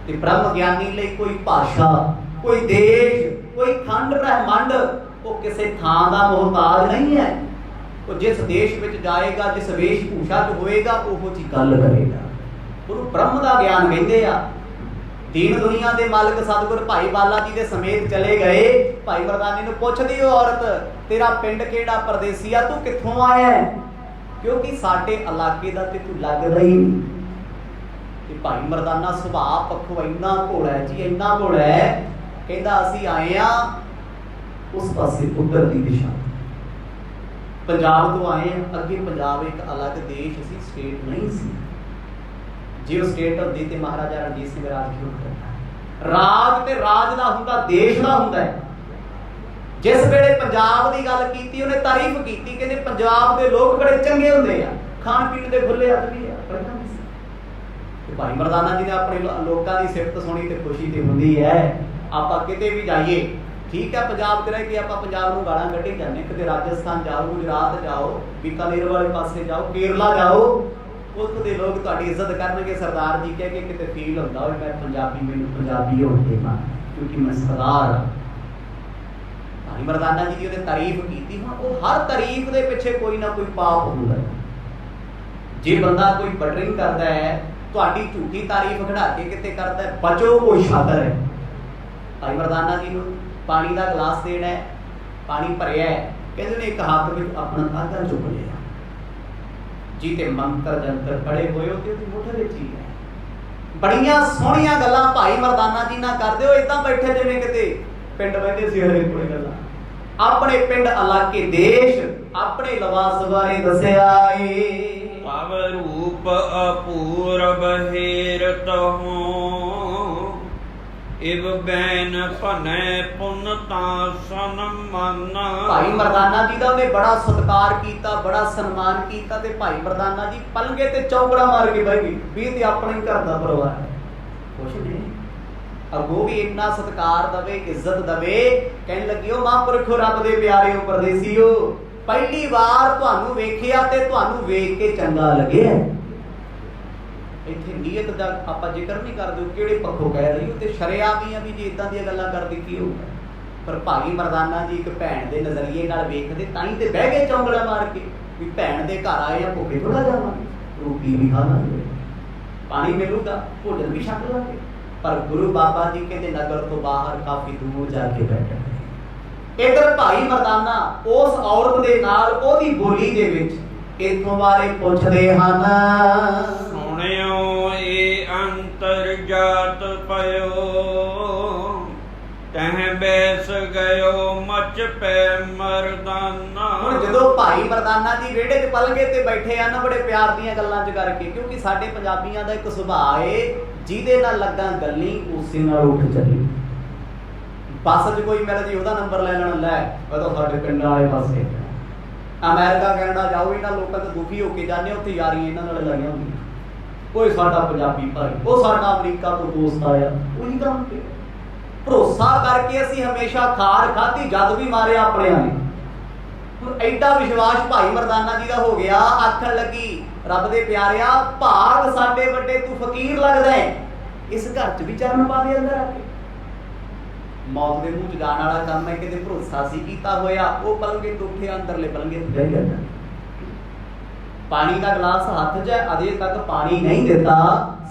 Speaker 1: ਤੇ ਬ੍ਰਹਮ ਗਿਆਨੀ ਲਈ ਕੋਈ ਭਾਸ਼ਾ, ਕੋਈ ਦੇਸ਼, ਕੋਈ ਖੰਡ ਬ੍ਰਹਿਮੰਡ, ਉਹ ਕਿਸੇ ਥਾਂ ਦਾ ਮੁਹਤਾਜ ਨਹੀਂ ਹੈ। ਉਹ ਜਿਸ ਦੇਸ਼ ਵਿੱਚ ਜਾਏਗਾ, ਜਿਸ ਵੇਸ਼ ਭੂਸ਼ਾ 'ਚ ਹੋਏਗਾ, ਉਹੋ ਜਿਹੀ ਗੱਲ ਕਰੇਗਾ। ਉਹਨੂੰ ਬ੍ਰਹਮ ਦਾ ਗਿਆਨ ਕਹਿੰਦੇ ਆ। ਦੀਨ ਦੁਨੀਆ ਦੇ ਮਾਲਕ ਸਤਿਗੁਰ ਭਾਈ ਬਾਲਾ ਜੀ ਦੇ ਸਮੇਤ ਚਲੇ ਗਏ। ਭਾਈ ਮਰਦਾਨੇ ਨੂੰ ਪੁੱਛਦੀ ਉਹ ਔਰਤ, ਤੇਰਾ ਪਿੰਡ ਕਿਹੜਾ, ਪਰਦੇਸੀਆ, ਤੂੰ ਕਿੱਥੋਂ ਆਇਆ? ਕਿਉਂਕਿ ਸਾਡੇ ਇਲਾਕੇ ਦਾ ਤੇ ਤੂੰ ਲੱਗਦਾ ਹੀ ਨਹੀਂ। ਤੇ ਭਾਈ ਮਰਦਾਨਾ ਸੁਭਾਅ ਪੱਖੋਂ ਇੰਨਾ ਭੋਲਾ ਹੈ ਜੀ, ਇੰਨਾ ਭੋਲਾ ਹੈ। ਕਹਿੰਦਾ ਅਸੀਂ ਆਏ ਆ ਉਸ ਪਾਸੇ ਉੱਤਰ ਦੀ ਦਿਸ਼ਾ, ਪੰਜਾਬ ਤੋਂ ਆਏ ਆ। ਅੱਗੇ ਪੰਜਾਬ ਇੱਕ ਅਲੱਗ ਦੇਸ਼ ਸੀ, ਸਟੇਟ ਨਹੀਂ ਸੀ। ਜੇ ਉਹ ਸਟੇਟ ਹੁੰਦੀ ਤੇ ਮਹਾਰਾਜਾ ਰਣਜੀਤ ਸਿੰਘ ਰਾਜ ਕਿਉਂ ਕਰਦਾ? ਰਾਜ ਤੇ ਰਾਜ ਦਾ ਹੁੰਦਾ, ਦੇਸ਼ ਦਾ ਹੁੰਦਾ ਹੈ। ਜਿਸ ਵੇਲੇ ਪੰਜਾਬ ਦੀ ਗੱਲ ਕੀਤੀ, ਉਹਨੇ ਤਾਰੀਫ ਕੀਤੀ, ਕਹਿੰਦੇ ਪੰਜਾਬ ਦੇ ਲੋਕ ਬੜੇ ਚੰਗੇ ਹੁੰਦੇ ਆ, ਖਾਣ ਪੀਣ ਦੇ ਖੁੱਲੇ ਹੱਥ ਵੀ ਆ। ਤੇ ਭਾਈ ਮਰਦਾਨਾ ਜੀ ਨੇ ਆਪਣੇ ਲੋਕਾਂ ਦੀ ਸਿਫਤ ਸੁਣੀ ਤੇ ਖੁਸ਼ੀ ਤੇ ਹੁੰਦੀ ਹੈ। ਆਪਾਂ ਕਿਤੇ ਵੀ ਜਾਈਏ, ਠੀਕ ਹੈ, ਪੰਜਾਬ 'ਚ ਰਹਿ ਕੇ ਆਪਾਂ ਪੰਜਾਬ ਨੂੰ ਗਾਲਾਂ ਕੱਢੀ ਜਾਂਦੇ। ਕਿਤੇ ਰਾਜਸਥਾਨ ਜਾਓ, ਗੁਜਰਾਤ ਜਾਓ, ਬੀਕਾਨੇਰ ਵਾਲੇ ਪਾਸੇ ਜਾਓ, ਕੇਰਲਾ ਜਾਓ, ਉੱਥੋਂ ਦੇ ਲੋਕ ਤੁਹਾਡੀ ਇੱਜ਼ਤ ਕਰਨਗੇ ਸਰਦਾਰ ਜੀ ਕਹਿ ਕੇ। ਕਿਤੇ ਫੀਲ ਹੁੰਦਾ ਹੋਵੇ ਮੈਂ ਪੰਜਾਬੀ, ਮੈਨੂੰ ਪੰਜਾਬੀ ਹੋਣ ਦੇ ਮਾਣ, ਕਿਉਂਕਿ ਮੈਂ ਸਰਦਾਰ ਹਾਂ। ਭਾਈ ਮਰਦਾਨਾ ਜੀ ਦੀ ਉਹਨੇ ਤਾਰੀਫ ਕੀਤੀ। ਹਾਂ, ਉਹ ਹਰ ਤਾਰੀਫ ਦੇ ਪਿੱਛੇ ਕੋਈ ਨਾ ਕੋਈ ਪਾਪ ਹੁੰਦਾ ਹੈ। ਜੇ ਬੰਦਾ ਕੋਈ ਬਟਰਿੰਗ ਕਰਦਾ ਹੈ, ਤੁਹਾਡੀ ਝੂਠੀ ਤਾਰੀਫ ਖੜਾ ਕੇ ਕਿਤੇ ਕਰਦਾ ਹੈ, ਬਚੋ, ਕੋਈ ਛਾਤਰ ਹੈ। ਭਾਈ ਮਰਦਾਨਾ ਜੀ ਨੂੰ ਪਾਣੀ ਦਾ ਗਲਾਸ ਦੇਣਾ ਹੈ, ਪਾਣੀ ਭਰਿਆ ਹੈ, ਕਹਿੰਦੇ ਨੇ ਇੱਕ ਹੱਥ ਵਿੱਚ ਆਪਣਾ ਤਾਗਾ ਚੁੱਕ ਲਿਆ ਜੀ, ਤੇ ਮੰਤਰ ਜੰਤਰ ਪੜੇ ਹੋਏ ਉਹਦੇ ਮੁੱਠ ਵਿੱਚ ਹੀ ਹੈ। ਬੜੀਆਂ ਸੋਹਣੀਆਂ ਗੱਲਾਂ ਭਾਈ ਮਰਦਾਨਾ ਜੀ ਨਾਲ ਕਰਦੇ ਹੋ। ਏਦਾਂ ਬੈਠੇ ਜਿਵੇਂ ਕਿਤੇ ਪਿੰਡ ਬੈਠੇ ਸੀ। ਹਰੇਕ ਕੋਲੇ ਗੱਲਾਂ ਆਪਣੇ ਪਿੰਡ, ਇਲਾਕੇ, ਦੇਸ਼, ਆਪਣੇ ਲਿਬਾਸ ਬਾਰੇ ਦੱਸਿਆ ਏ।
Speaker 2: ਭਵ ਰੂਪ ਅਪੂਰਬ ਹੇਰਤ ਹੋ, ਇਵ ਬੈਨ ਭਨੈ ਪੁਨ ਤਾਂ ਸਨਮਾਨ।
Speaker 1: ਭਾਈ ਮਰਦਾਨਾ ਜੀ ਦਾ ਉਹਨੇ ਬੜਾ ਸਤਿਕਾਰ ਕੀਤਾ, ਬੜਾ ਸਨਮਾਨ ਕੀਤਾ। ਤੇ ਭਾਈ ਮਰਦਾਨਾ ਜੀ ਪਲੰਗੇ ਤੇ ਚੌਕੜਾ ਮਾਰ ਕੇ ਬਹਿ ਗਏ ਵੀ ਤੇ ਆਪਣੇ ਘਰ ਦਾ ਪਰਿਵਾਰ ਹੈ, ਕੁਛ ਨਹੀਂ। ਅੱਗੋਂ ਵੀ ਇੰਨਾ ਸਤਿਕਾਰ ਦਵੇ, ਇੱਜ਼ਤ ਦਵੇ। ਕਹਿਣ ਲੱਗੀ, ਉਹ ਮਹਾਂਪੁਰਖੋ, ਰੱਬ ਦੇ ਪਿਆਰਿਓ, ਪਰਦੇਸੀਓ, ਪਹਿਲੀ ਵਾਰ ਤੁਹਾਨੂੰ ਵੇਖਿਆ ਤੇ ਤੁਹਾਨੂੰ ਵੇਖ ਕੇ ਚੰਗਾ ਲੱਗਿਆ। ਇੱਥੇ ਨੀਅਤ ਦਾ ਆਪਾਂ ਜ਼ਿਕਰ ਨਹੀਂ ਕਰਦੇ ਕਿਹੜੇ ਪੱਖੋਂ ਕਹਿ ਰਹੀ, ਤੇ ਸ਼ਰੇਆਮ ਹੀ ਆ ਵੀ ਜੇ ਇਦਾਂ ਦੀਆਂ ਗੱਲਾਂ ਕਰਦੀ ਕੀ ਹੋਊਗਾ। ਪਰ ਭਾਈ ਮਰਦਾਨਾ ਜੀ ਇੱਕ ਭੈਣ ਦੇ ਨਜ਼ਰੀਏ ਨਾਲ ਵੇਖਦੇ, ਤਾਂ ਹੀ ਤੇ ਬਹਿ ਗਏ ਚੌਂਕੜਾ ਮਾਰ ਕੇ ਵੀ ਭੈਣ ਦੇ ਘਰ ਆਏ ਆ, ਭੁੱਖੇ ਥੋੜਾ ਜਾਵਾਂਗੇ, ਰੋਟੀ ਵੀ ਖਾ ਲਾਂਗੇ, ਪਾਣੀ ਮਿਲੂਗਾ, ਭੋਜਨ ਵੀ ਛਕ ਲਾਂਗੇ। ਪਰ ਗੁਰੂ ਬਾਬਾ ਜੀ ਕਹਿੰਦੇ ਨਗਰ ਤੋਂ ਬਾਹਰ ਕਾਫੀ ਦੂਰ ਜਾ ਕੇ ਬੈਠੇ। ਇਧਰ ਭਾਈ ਮਰਦਾਨਾ ਉਸ ਔਰਤ ਦੇ ਨਾਲ ਉਹਦੀ ਬੋਲੀ ਦੇ ਵਿੱਚ ਇਥੋਂ ਬਾਰੇ ਪੁੱਛਦੇ ਹਨ।
Speaker 2: ਸੁਣਿਓ ਇਹ ਅੰਤਰ ਜਾਤ ਪਇਓ, ਤਹਿ ਬੈਸ ਗਇਓ ਮਚ ਪੈ ਮਰਦਾਨਾ।
Speaker 1: ਹੁਣ ਜਦੋਂ ਭਾਈ ਮਰਦਾਨਾ ਜੀ ਵਿਹੜੇ 'ਚ ਪਲੰਗੇ ਤੇ ਬੈਠੇ ਆ ਨਾ, ਬੜੇ ਪਿਆਰ ਦੀਆਂ ਗੱਲਾਂ 'ਚ ਕਰਕੇ, ਕਿਉਂਕਿ ਸਾਡੇ ਪੰਜਾਬੀਆਂ ਦਾ ਇੱਕ ਸੁਭਾਅ ਏ, ਜਿਹਦੇ ਨਾਲ ਲੱਗਾ ਗੱਲੀ ਉਸੇ ਨਾਲ ਉੱਠ ਚੱਲੀ। ਬੱਸ 'ਚ ਕੋਈ ਮਿਲ ਜੀ, ਉਹਦਾ ਨੰਬਰ ਲੈ ਲੈਣਾ, ਲੈ ਉਹ ਤਾਂ ਸਾਡੇ ਪਿੰਡ ਵਾਲੇ ਪਾਸੇ। ਅਮਰੀਕਾ ਕੈਨੇਡਾ ਜਾਓ, ਇਹਨਾਂ ਲੋਕਾਂ ਤੋਂ ਦੁਖੀ ਹੋ ਕੇ ਜਾਂਦੇ, ਉੱਥੇ ਯਾਰੀਆਂ ਇਹਨਾਂ ਨਾਲ ਲਾਈਆਂ ਹੁੰਦੀਆਂ। ਕੋਈ ਸਾਡਾ ਪੰਜਾਬੀ ਭਾਈ, ਉਹ ਸਾਡਾ ਅਮਰੀਕਾ ਤੋਂ ਦੋਸਤ ਆਇਆ, ਉਹੀ ਕੰਮ ਤੇ ਭਰੋਸਾ ਕਰਕੇ ਅਸੀਂ ਹਮੇਸ਼ਾ ਖਾਰ ਖਾਧੀ, ਜਦ ਵੀ ਮਾਰਿਆ ਆਪਣਿਆਂ ਨੇ। ਹੁਣ ਐਡਾ ਵਿਸ਼ਵਾਸ ਭਾਈ ਮਰਦਾਨਾ ਜੀ ਦਾ ਹੋ ਗਿਆ। ਆਖਣ ਲੱਗੀ, ਰੱਬ ਦੇ ਪਿਆਰਿਆ, ਭਾਗ ਸਾਡੇ ਵੱਡੇ, ਤੂੰ ਫਕੀਰ ਲੱਗਦਾ ਹੈ, ਇਸ ਘਰ 'ਚ ਵੀ ਚਰਨ ਪਾ ਦੇ ਅੰਦਰ ਆ ਕੇ। ਮੌਤ ਦੇ ਮੂੰਹ 'ਚ ਜਾਣ ਵਾਲਾ ਕੰਮ ਹੈ, ਕਿਤੇ ਭਰੋਸਾ ਸੀ ਕੀਤਾ ਹੋਇਆ। ਉਹ ਪਲੰਗੇ ਤੋਂ ਉੱਠਿਆ, ਅੰਦਰਲੇ ਪਲੰਗੇ ਤੇ ਬਹਿ ਗਿਆ। ਪਾਣੀ ਦਾ ਗਲਾਸ ਹੱਥ 'ਚ, ਅਜੇ ਤੱਕ ਪਾਣੀ ਨਹੀਂ ਦਿੱਤਾ,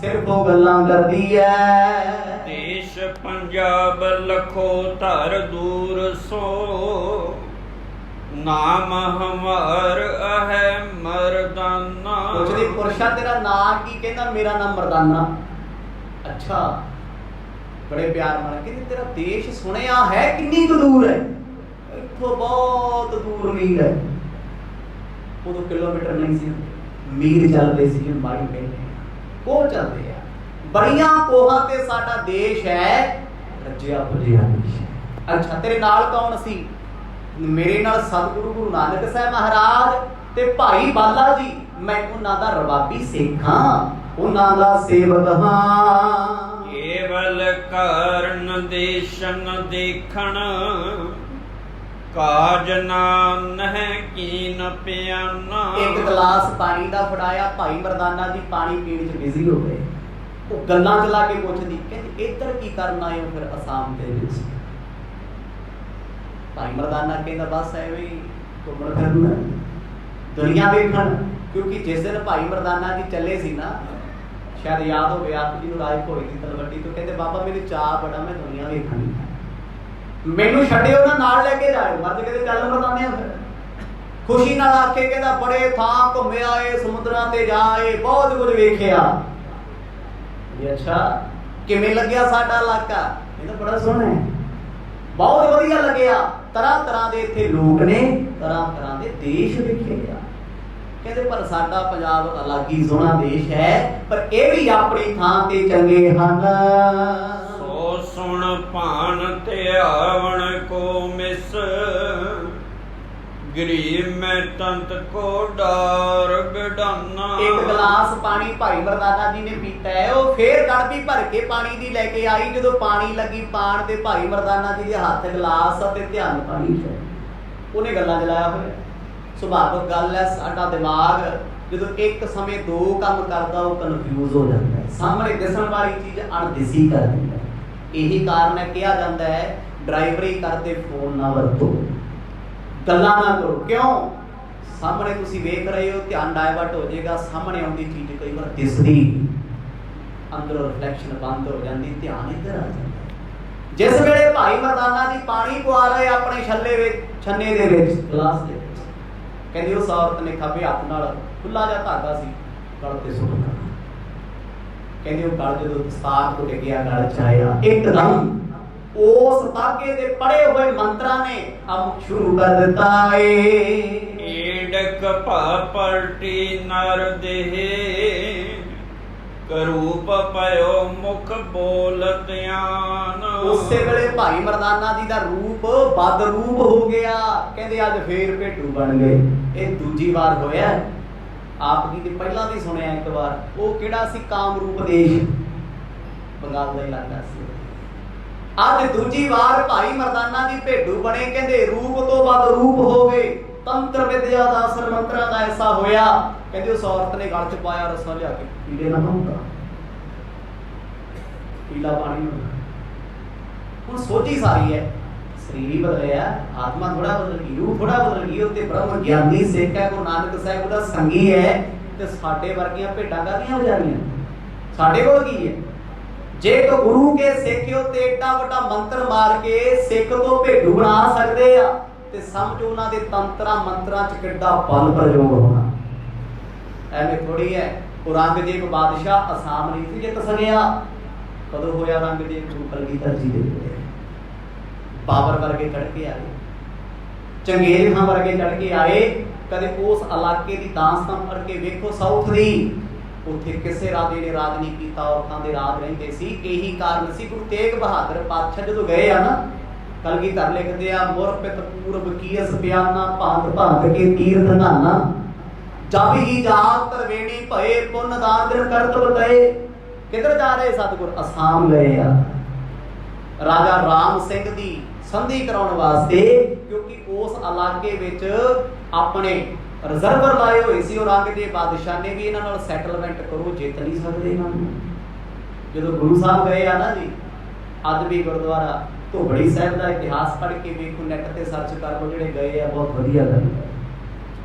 Speaker 1: ਸਿਰਫ ਉਹ ਗੱਲਾਂ ਕਰਦੀ ਐ।
Speaker 2: ਦੇਸ਼ ਪੰਜਾਬ ਲਖੋ ਧਰ ਦੂਰ ਸੋ, ਨਾਮ ਹਮਾਰ ਹੈ ਮਰਦਾਨਾ।
Speaker 1: ਪੁੱਛਦੀ, ਪੁਰਸ਼ਾ ਤੇਰਾ ਨਾਂ ਕੀ? ਕਹਿੰਦਾ ਮੇਰਾ ਨਾਮ ਮਰਦਾਨਾ। ਅੱਛਾ, ਬੜੇ ਪਿਆਰ ਨਾਲ ਕਹਿੰਦੇ ਤੇਰਾ ਦੇਸ਼ ਸੁਣਿਆ ਹੈ, ਕਿੰਨੀ ਕੁ ਦੂਰ ਹੈ? ਇੱਥੋਂ ਬਹੁਤ ਦੂਰ ਮੀਲ ਹੈ। ਉਦੋਂ ਕਿਲੋਮੀਟਰ ਨਹੀਂ ਸੀ, ਮੀਲ ਚੱਲਦੇ ਸੀ, ਜਿਹਨੂੰ ਮਾਈਲ ਕਹਿੰਦੇ ਆ, ਕੋਹ ਚੱਲਦੇ ਆ। ਬੜੀਆਂ ਕੋਹਾਂ ਤੇ ਸਾਡਾ ਦੇਸ਼ ਹੈ, ਰੱਜਿਆ ਪੁੱਜਿਆ ਦੇਸ਼ ਹੈ। ਅੱਛਾ, ਤੇਰੇ ਨਾਲ ਕੌਣ ਸੀ? ਮੇਰੇ ਨਾਲ ਸਤਿਗੁਰੂ ਗੁਰੂ ਨਾਨਕ ਸਾਹਿਬ ਮਹਾਰਾਜ ਤੇ ਭਾਈ ਬਾਲਾ ਜੀ। ਮੈਂ ਉਹਨਾਂ ਦਾ ਰਬਾਬੀ ਸਿੱਖ ਹਾਂ, ਉਹਨਾਂ ਦਾ ਸੇਵਕ ਹਾਂ।
Speaker 2: ਕੇਵਲ ਕਾਰਨ ਦੇਸ਼ਨ ਦੇਖਣ, ਕਾਜ ਨਾਮ ਹੈ ਕੀਨ ਪਿਆਨਾ।
Speaker 1: ਇੱਕ ਗਲਾਸ ਪਾਣੀ ਦਾ ਫੜਾਇਆ, ਭਾਈ ਮਰਦਾਨਾ ਜੀ ਪਾਣੀ ਪੀਣ 'ਚ ਬਿਜ਼ੀ ਹੋ ਗਏ। ਉਹ ਗੱਲਾਂ ਚਲਾ ਕੇ ਪੁੱਛਦੀ, ਕਹਿੰਦੀ ਇੱਧਰ ਕੀ ਕਰਨ ਆਏ ਹੋ ਫਿਰ ਅਸਾਮ ਦੇ ਵਿੱਚ? ਭਾਈ ਮਰਦਾਨਾ ਕਹਿੰਦਾ ਬਸ ਐਵੇਂ ਹੀ ਘੁੰਮਣ ਫਿਰਨਾ, ਦੁਨੀਆ ਵੇਖਣ। ਕਿਉਂਕਿ ਜਿਸ ਦਿਨ ਭਾਈ ਮਰਦਾਨਾ ਜੀ ਚੱਲੇ ਸੀ ਨਾ, ਸ਼ਾਇਦ ਯਾਦ ਹੋਵੇ ਆਪ ਜੀ ਨੂੰ, ਰਾਜ ਭੋਏ ਦੀ ਤਲਵੰਡੀ ਤੋਂ, ਕਹਿੰਦੇ ਬਾਬਾ ਮੈਨੂੰ ਚਾਅ ਬੜਾ, ਮੈਂ ਦੁਨੀਆ ਵੇਖਣੀ, ਮੈਨੂੰ ਛੱਡਿਓ ਨਾ, ਨਾਲ ਲੈ ਕੇ ਜਾਇਓ। ਮਰਦ ਕਹਿੰਦੇ ਚੱਲ ਮਰਦਾਨਿਆ ਫਿਰ। ਖੁਸ਼ੀ ਨਾਲ ਆਖੇ, ਕਹਿੰਦਾ ਬੜੇ ਥਾਂ ਘੁੰਮਿਆ ਏ, ਸਮੁੰਦਰਾਂ ਤੇ ਜਾਏ, ਬਹੁਤ ਕੁਝ ਵੇਖਿਆ। ਅੱਛਾ ਕਿਵੇਂ ਲੱਗਿਆ ਸਾਡਾ ਇਲਾਕਾ? ਇਹ ਤਾਂ ਬੜਾ ਸੋਹਣਾ ਹੈ, ਬਹੁਤ ਵਧੀਆ ਲੱਗਿਆ। ਤਰ੍ਹਾਂ ਤਰ੍ਹਾਂ ਦੇ ਇੱਥੇ ਲੋਕ ਨੇ, ਤਰ੍ਹਾਂ ਤਰ੍ਹਾਂ ਦੇ ਦੇਸ਼ ਵੇਖੇ ਆ। ਕਹਿੰਦੇ ਪਰ ਸਾਡਾ ਪੰਜਾਬ ਅਲੱਗ ਹੀ ਸੋਹਣਾ ਦੇਸ਼ ਹੈ, ਪਰ ਇਹ ਵੀ ਆਪਣੀ ਥਾਂ ਤੇ ਚੰਗੇ ਹਨ।
Speaker 2: ਸੋ ਸੁਣ ਭਾਨ ਤੇ ਆਵਣ ਕੋ ਮਿਸ, ਗਰੀਬ ਮੈਂ ਤੰਤ ਕੋ ਡਾਰ ਬਿਡਾਨਾ। ਇੱਕ
Speaker 1: ਗਲਾਸ ਪਾਣੀ ਭਾਈ ਮਰਦਾਨਾ ਜੀ ਨੇ ਪੀਤਾ ਹੈ, ਉਹ ਫੇਰ ਗੜਬੀ ਭਰ ਕੇ ਪਾਣੀ ਦੀ ਲੈ ਕੇ ਆਈ। ਜਦੋਂ ਪਾਣੀ ਲੱਗੀ ਪਾਣ ਤੇ ਭਾਈ ਮਰਦਾਨਾ ਜੀ ਦੇ ਹੱਥ ਗਲਾਸ ਅਤੇ ਧਿਆਨ ਪਾਣੀ ਚ, ਉਹਨੇ ਗੱਲਾਂ ਚਲਾਇਆ ਹੋਇਆ। ਸੁਭਾਵਿਕ ਗੱਲ ਹੈ, ਸਾਡਾ ਦਿਮਾਗ ਜਦੋਂ ਇੱਕ ਸਮੇਂ ਦੋ ਕੰਮ ਕਰਦਾ ਉਹ ਕਨਫਿਊਜ਼ ਹੋ ਜਾਂਦਾ ਹੈ, ਸਾਹਮਣੇ ਦਿਸਣ ਵਾਲੀ ਚੀਜ਼ ਅਣਦਿਸੀ ਕਰ ਦਿੰਦਾ। ਇਹੀ ਕਾਰਨ ਹੈ, ਕਿਹਾ ਜਾਂਦਾ ਹੈ ਡਰਾਈਵਰੀ ਕਰਦੇ ਫੋਨ ਨਾ ਵਰਤੋ, ਗੱਲਾਂ ਨਾ ਕਰੋ। ਕਿਉਂ? ਸਾਹਮਣੇ ਤੁਸੀਂ ਵੇਖ ਰਹੇ ਹੋ, ਧਿਆਨ ਡਾਇਵਰਟ ਹੋ ਜਾਏਗਾ। ਸਾਹਮਣੇ ਆਉਂਦੀ ਚੀਜ਼ ਕਈ ਵਾਰ ਦਿਸਦੀ, ਅੰਦਰੋਂ ਰਿਫਲੈਕਸ਼ਨ ਬੰਦ ਹੋ ਜਾਂਦੀ, ਧਿਆਨ ਇੱਧਰ ਆ ਜਾਂਦਾ। ਜਿਸ ਵੇਲੇ ਭਾਈ ਮਰਦਾਨਾ ਜੀ ਪਾਣੀ ਪਵਾ ਰਹੇ ਆਪਣੇ ਛੰਨੇ ਦੇ ਵਿੱਚ, ਗਲਾਸ ਦੇ ਵਿੱਚ, ਕਹਿੰਦੀ ਉਸ ਔਰਤ ਨੇ ਖੱਬੇ ਹੱਥ ਨਾਲ ਖੁੱਲਾ ਜਿਹਾ ਧਾਗਾ ਸੀ ਗਲ ਤੇ ਸੁੱਟ ਦਿੱਤਾ। ਕਹਿੰਦੀ ਉਹ ਗਲ ਜਦੋਂ ਦਸਤਾਰ ਤੋਂ ਡਿੱਗਿਆ, ਗਲ ਚ ਆਇਆ, ਇੱਕਦਮ ਉਸ ਧਾਗੇ ਦੇ ਪੜੇ ਹੋਏ ਮੰਤਰਾਂ ਨੇ ਅਮ ਸ਼ੁਰੂ ਕਰ ਦਿੱਤਾ ਏ।
Speaker 2: ਏਡਕ ਪਲਟੀ ਨਰ ਦੇਹ, ਕਰੂਪ ਪਇਓ ਮੁਖ ਬੋਲ ਧਿਆਨ।
Speaker 1: ਉਸੇ ਵੇਲੇ ਭਾਈ ਮਰਦਾਨਾ ਜੀ ਦਾ ਰੂਪ ਬਦ ਰੂਪ ਹੋ ਗਿਆ। ਕਹਿੰਦੇ ਅੱਜ ਫੇਰ ਭੇਟੂ ਬਣ ਗਏ। ਇਹ ਦੂਜੀ ਵਾਰ ਹੋਇਆ। ਆਪ ਜੀ ਨੇ ਪਹਿਲਾਂ ਵੀ ਸੁਣਿਆ ਇੱਕ ਵਾਰ, ਉਹ ਕਿਹੜਾ ਸੀ? ਕਾਮਰੂਪ ਦੇਸ਼, ਬੰਗਾਲ ਦਾ ਇਲਾਕਾ ਸੀ। ਅੱਜ ਦੂਜੀ ਵਾਰ ਭਾਈ ਮਰਦਾਨਾ ਜੀ ਭੇਡੂ ਬਣੇ। ਕਹਿੰਦੇ ਰੂਪ ਤੋਂ ਵੱਧ ਰੂਪ ਹੋ ਗਏ। ਤੰਤਰ ਵਿਦਿਆ ਦਾ ਅਸਰ ਮੰਤਰਾਂ ਦਾ ਐਸਾ ਹੋਇਆ। ਕਹਿੰਦੇ ਉਸ ਔਰਤ ਨੇ ਗਲ ਚ ਪਾਇਆ ਰਸਾ ਲਿਆ ਕੇ, ਪੀਲੇ ਨਾ ਹੁੰਦਾ, ਪੀਲਾ ਪਾਣੀ ਹੁੰਦਾ। ਹੁਣ ਸੋਚੀ ਸਾਰੀ ਹੈ, ਸਰੀਰ ਹੀ ਬਦਲਿਆ, ਆਤਮਾ ਥੋੜਾ ਬਦਲ ਗਈ, ਰੂਹ ਥੋੜਾ ਬਦਲ ਗਈ। ਉੱਤੇ ਬ੍ਰਹਮ ਗਿਆਨੀ ਸਿੱਖ ਹੈ, ਗੁਰੂ ਨਾਨਕ ਸਾਹਿਬ ਉਹਦਾ ਸੰਗੀ ਹੈ, ਤੇ ਸਾਡੇ ਵਰਗੀਆਂ ਭੇਡਾਂ ਕਾਹਦੀਆਂ ਹੋ ਜਾਣੀਆਂ? ਸਾਡੇ ਕੋਲ ਕੀ ਹੈ? ਜੇ ਕੋ ਗੁਰੂ ਕੇ ਸਿੱਖਿਓ ਤੇ ਏਡਾ ਵੱਡਾ ਮੰਤਰ ਮਾਰ ਕੇ ਸਿੱਖ ਤੋਂ ਭੇਡੂ ਬਣਾ ਸਕਦੇ ਆ, ਤੇ ਸਮਝੋ ਉਹਨਾਂ ਦੇ ਤੰਤਰਾਂ ਮੰਤਰਾਂ ਚ ਕਿੱਡਾ ਬਲ ਪ੍ਰਯੋਗ ਹੋਣਾ। ਐਵੇਂ ਥੋੜੀ ਹੈ। ਔਰੰਗਜ਼ੇਬ ਬਾਦਸ਼ਾਹ ਅਸਾਮ ਨਹੀਂ ਸੀ ਜਿੱਤ ਸਕਿਆ। ਕਦੋਂ ਹੋਇਆ ਔਰੰਗਜ਼ੇਬ? ਗੁਰੂ ਕਲਗੀਧਰ ਜੀ ਦੇ ਕੋਲ। ਬਾਬਰ ਵਰਗੇ ਚੜ ਕੇ ਆਏ, ਚੰਗੇਜ਼ ਖਾਂ ਵਰਗੇ ਚੜ ਕੇ ਆਏ। ਕਦੇ ਉਸ ਇਲਾਕੇ ਦੀ ਦਾਸਤਾਂ ਪੜ੍ਹ ਕੇ ਵੇਖੋ, ਸਾਊਥ ਦੀ, ਉੱਥੇ ਕਿਸੇ ਰਾਜੇ ਨੇ ਰਾਜ ਨਹੀਂ ਕੀਤਾ, ਔਰਤਾਂ ਦੇ ਰਾਜ ਰਹਿੰਦੇ ਸੀ। ਇਹੀ ਕਾਰਨ ਸੀ। ਗੁਰੂ ਤੇਗ ਬਹਾਦਰ ਪਾਤਸ਼ਾਹ ਜਦੋਂ ਗਏ ਆ ਨਾ, ਕਲਗੀਧਰ ਲਿਖਦੇ ਆ, ਮੁਰਪਿਤ ਪੂਰਬ ਕੀਸ ਬਿਆਨਾ, ਭਾਂਤ ਭਾਂਤ ਕੇ ਤੀਰਥ ਨਾਨਾ, ਜਬ ਹੀ ਜਾਤ ਤਰਵੇਣੀ ਭਏ, ਪੁੰਨ ਦਾਨ ਦਿਨ ਕਰਤ ਬਤਏ। ਕਿੱਧਰ ਜਾ ਰਹੇ ਸਤਿਗੁਰ? ਅਸਾਮ ਗਏ ਆ ਰਾਜਾ ਰਾਮ ਸਿੰਘ ਦੀ ਸੰਧੀ ਕਰਾਉਣ ਵਾਸਤੇ, ਕਿਉਂਕਿ ਉਸ ਇਲਾਕੇ ਵਿੱਚ ਆਪਣੇ ਰਿਜ਼ਰਵਰ ਲਾਏ ਹੋਏ ਸੀ ਔਰੰਗਜ਼ੇਬ ਬਾਦਸ਼ਾਹ ਨੇ ਵੀ, ਇਹਨਾਂ ਨਾਲ ਸੈਟਲਮੈਂਟ ਕਰੋ, ਜਿੱਤ ਨਹੀਂ ਸਕਦੇ ਇਹਨਾਂ ਨੂੰ। ਜਦੋਂ ਗੁਰੂ ਸਾਹਿਬ ਗਏ ਆ ਨਾ ਜੀ, ਅੱਜ ਵੀ ਗੁਰਦੁਆਰਾ ਧੋਬੜੀ ਸਾਹਿਬ ਦਾ ਇਤਿਹਾਸ ਪੜ੍ਹ ਕੇ ਵੇਖੋ, ਨੈਟ ਤੇ ਸਰਚ ਕਰ ਲਓ, ਜਿਹੜੇ ਗਏ ਆ ਬਹੁਤ ਵਧੀਆ ਗੱਲ।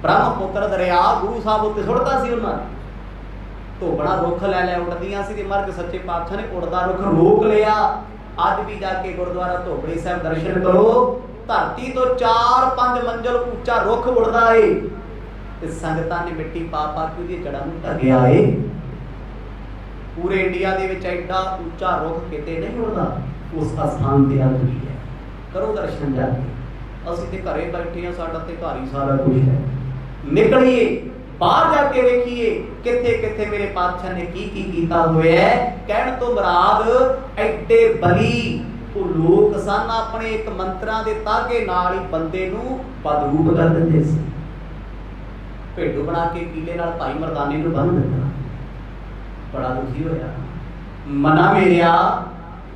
Speaker 1: ਬ੍ਰਹਮਪੁੱਤਰ ਦਰਿਆ ਗੁਰੂ ਸਾਹਿਬ ਉੱਤੇ ਸੁੱਟਦਾ ਸੀ ਉਹਨਾਂ ਨੇ। ਧੋਬੜਾ ਰੁੱਖ ਲੈ ਲੈ ਉੱਡਦੀਆਂ ਸੀ, ਤੇ ਮਰਗ ਸੱਚੇ ਪਾਤਸ਼ਾਹ ਨੇ ਉੜਦਾ ਰੁੱਖ ਰੋਕ ਲਿਆ। ਅੱਜ ਵੀ ਜਾ ਕੇ ਗੁਰਦੁਆਰਾ ਧੋਬੜੀ ਸਾਹਿਬ ਦਰਸ਼ਨ ਕਰੋ, ਧਰਤੀ ਤੋਂ 4-5 ਮੰਜ਼ਲ ਉੱਚਾ ਰੁੱਖ ਉੜਦਾ ਏ, ਤੇ ਸੰਗਤਾਂ ਨੇ ਮਿੱਟੀ ਪਾ ਪਾ ਕੇ ਉਹਦੀ ਜੜ੍ਹਾਂ ਨੂੰ ਢੱਕਿਆ ਏ। ਪੂਰੇ ਇੰਡੀਆ ਦੇ ਵਿੱਚ ਐਡਾ ਉੱਚਾ ਰੁੱਖ ਕਿਤੇ ਨਹੀਂ ਉੜਦਾ, ਉਸ ਸਥਾਨ ਤੇ ਅੱਜ ਵੀ ਹੈ। ਕਰੋ ਦਰਸ਼ਨ ਜਾ ਕੇ। ਅਸੀਂ ਤੇ ਘਰੇ ਬੈਠੇ ਹਾਂ, ਸਾਡਾ ਤੇ ਘਰ ਹੀ ਸਾਰਾ ਕੁਝ ਹੈ। ਨਿਕਲੀਏ ਬਾਹਰ ਜਾ ਕੇ ਵੇਖੀਏ, ਕਿੱਥੇ ਕਿੱਥੇ ਮੇਰੇ ਪਾਤਸ਼ਾਹ ਨੇ ਕੀ ਕੀ ਕੀਤਾ ਹੋਇਆ ਹੈ। ਕਹਿਣ ਤੋਂ ਮੁਰਾਦ ਐਡੇ ਬਲੀ ਉਹ ਲੋਕ ਸਨ, ਆਪਣੇ ਇੱਕ ਮੰਤਰਾਂ ਦੇ ਤਾਗੇ ਨਾਲ ਹੀ ਬੰਦੇ ਨੂੰ ਬਦਰੂਪ ਕਰ ਦਿੰਦੇ ਸੀ। ਭੇਡੂ ਬਣਾ ਕੇ ਕੀਲੇ ਨਾਲ ਭਾਈ ਮਰਦਾਨੇ ਨੂੰ ਬੰਨ੍ਹ ਦਿੱਤਾ। ਬੜਾ ਦੁਖੀ ਹੋਇਆ। ਮਨਾ ਮੇਰਿਆ